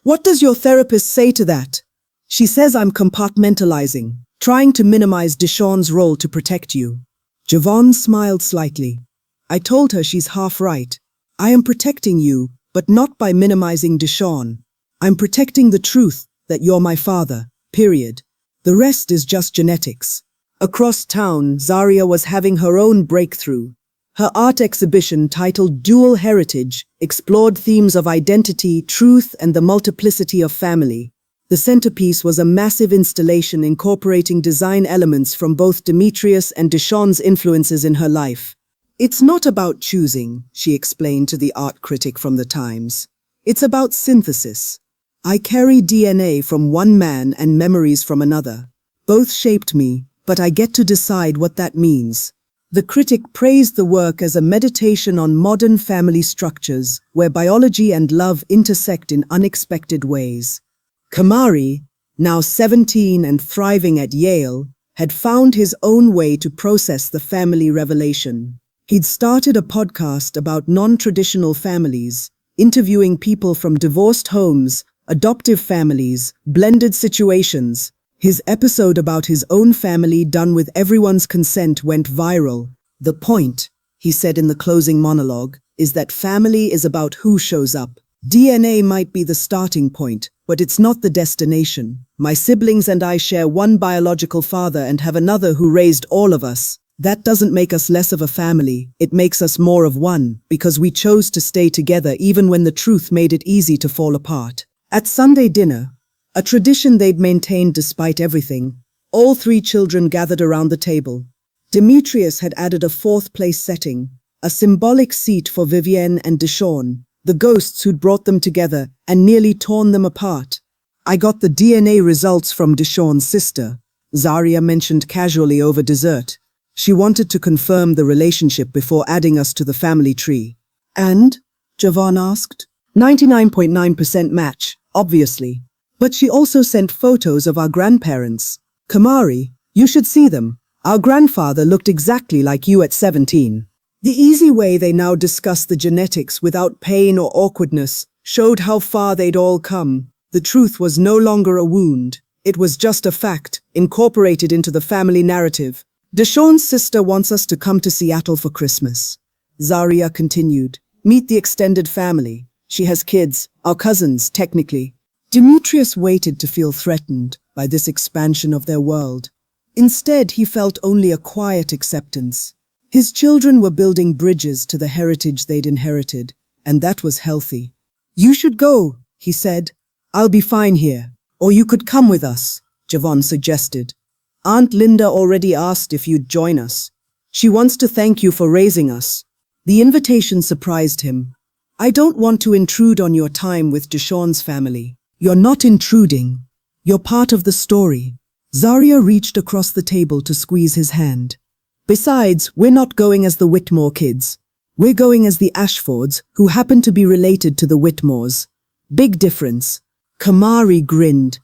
"What does your therapist say to that?" "She says I'm compartmentalizing, trying to minimize Deshawn's role to protect you." Javon smiled slightly. "I told her she's half right. I am protecting you, but not by minimizing Deshawn. I'm protecting the truth that you're my father, period. The rest is just genetics." Across town, Zaria was having her own breakthrough. Her art exhibition, titled Dual Heritage, explored themes of identity, truth, and the multiplicity of family. The centerpiece was a massive installation incorporating design elements from both Demetrius and Deshawn's influences in her life. "It's not about choosing," she explained to the art critic from the Times. "It's about synthesis. I carry DNA from one man and memories from another. Both shaped me, but I get to decide what that means." The critic praised the work as a meditation on modern family structures, where biology and love intersect in unexpected ways. Kamari, now 17 and thriving at Yale, had found his own way to process the family revelation. He'd started a podcast about non-traditional families, interviewing people from divorced homes, adoptive families, blended situations. His episode about his own family, done with everyone's consent, went viral. "The point," he said in the closing monologue, "is that family is about who shows up. DNA might be the starting point, but it's not the destination. My siblings and I share one biological father and have another who raised all of us. That doesn't make us less of a family, it makes us more of one, because we chose to stay together even when the truth made it easy to fall apart." At Sunday dinner, a tradition they'd maintained despite everything, all three children gathered around the table. Demetrius had added a fourth-place setting, a symbolic seat for Vivienne and Deshawn, the ghosts who'd brought them together and nearly torn them apart. "I got the DNA results from Deshawn's sister," Zaria mentioned casually over dessert. "She wanted to confirm the relationship before adding us to the family tree." "And?" Javon asked. 99.9% match, obviously. "But she also sent photos of our grandparents. Kamari, you should see them. Our grandfather looked exactly like you at 17. The easy way they now discussed the genetics without pain or awkwardness showed how far they'd all come. The truth was no longer a wound. It was just a fact, incorporated into the family narrative. Deshawn's sister wants us to come to Seattle for Christmas," Zaria continued. "Meet the extended family. She has kids, our cousins, technically." Demetrius waited to feel threatened by this expansion of their world. Instead, he felt only a quiet acceptance. His children were building bridges to the heritage they'd inherited, and that was healthy. "You should go," he said. "I'll be fine here. Or you could come with us," Javon suggested. "Aunt Linda already asked if you'd join us. She wants to thank you for raising us." The invitation surprised him. "I don't want to intrude on your time with Deshawn's family." "You're not intruding. You're part of the story." Zaria reached across the table to squeeze his hand. "Besides, we're not going as the Whitmore kids. We're going as the Ashfords, who happen to be related to the Whitmores. Big difference." Kamari grinned.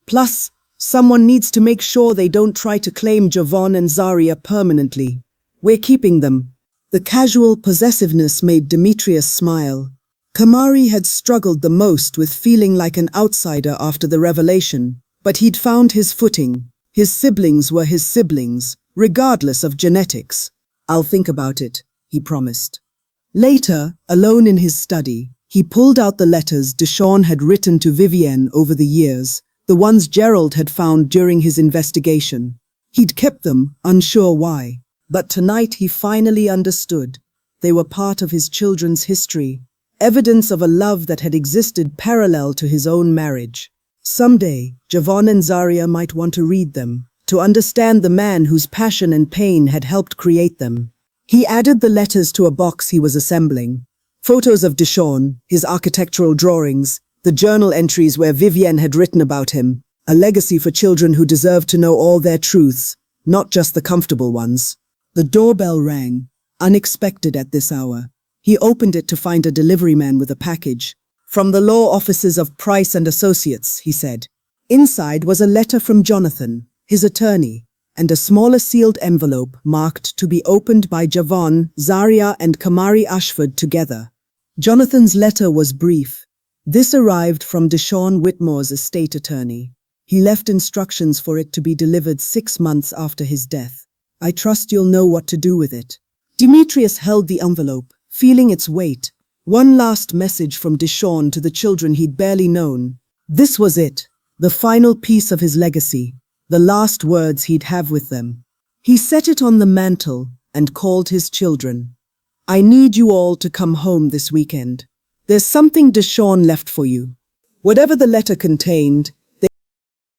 "Plus, someone needs to make sure they don't try to claim Javon and Zaria permanently. We're keeping them." The casual possessiveness made Demetrius smile. Kamari had struggled the most with feeling like an outsider after the revelation, but he'd found his footing. His siblings were his siblings, regardless of genetics. "I'll think about it," he promised. Later, alone in his study, he pulled out the letters Deshawn had written to Vivienne over the years, the ones Gerald had found during his investigation. He'd kept them, unsure why. But tonight he finally understood. They were part of his children's history, evidence of a love that had existed parallel to his own marriage. Someday, Javon and Zaria might want to read them, to understand the man whose passion and pain had helped create them. He added the letters to a box he was assembling. Photos of Deshawn, his architectural drawings, the journal entries where Vivienne had written about him, a legacy for children who deserve to know all their truths, not just the comfortable ones. The doorbell rang, unexpected at this hour. He opened it to find a delivery man with a package. "From the law offices of Price and Associates," he said. Inside was a letter from Jonathan, his attorney, and a smaller sealed envelope marked to be opened by Javon, Zaria, and Kamari Ashford together. Jonathan's letter was brief. This arrived from Deshawn Whitmore's estate attorney. He left instructions for it to be delivered 6 months after his death. "I trust you'll know what to do with it." Demetrius held the envelope, feeling its weight. One last message from Deshawn to the children he'd barely known. This was it, the final piece of his legacy, the last words he'd have with them. He set it on the mantel and called his children. "I need you all to come home this weekend. There's something Deshawn left for you." Whatever the letter contained,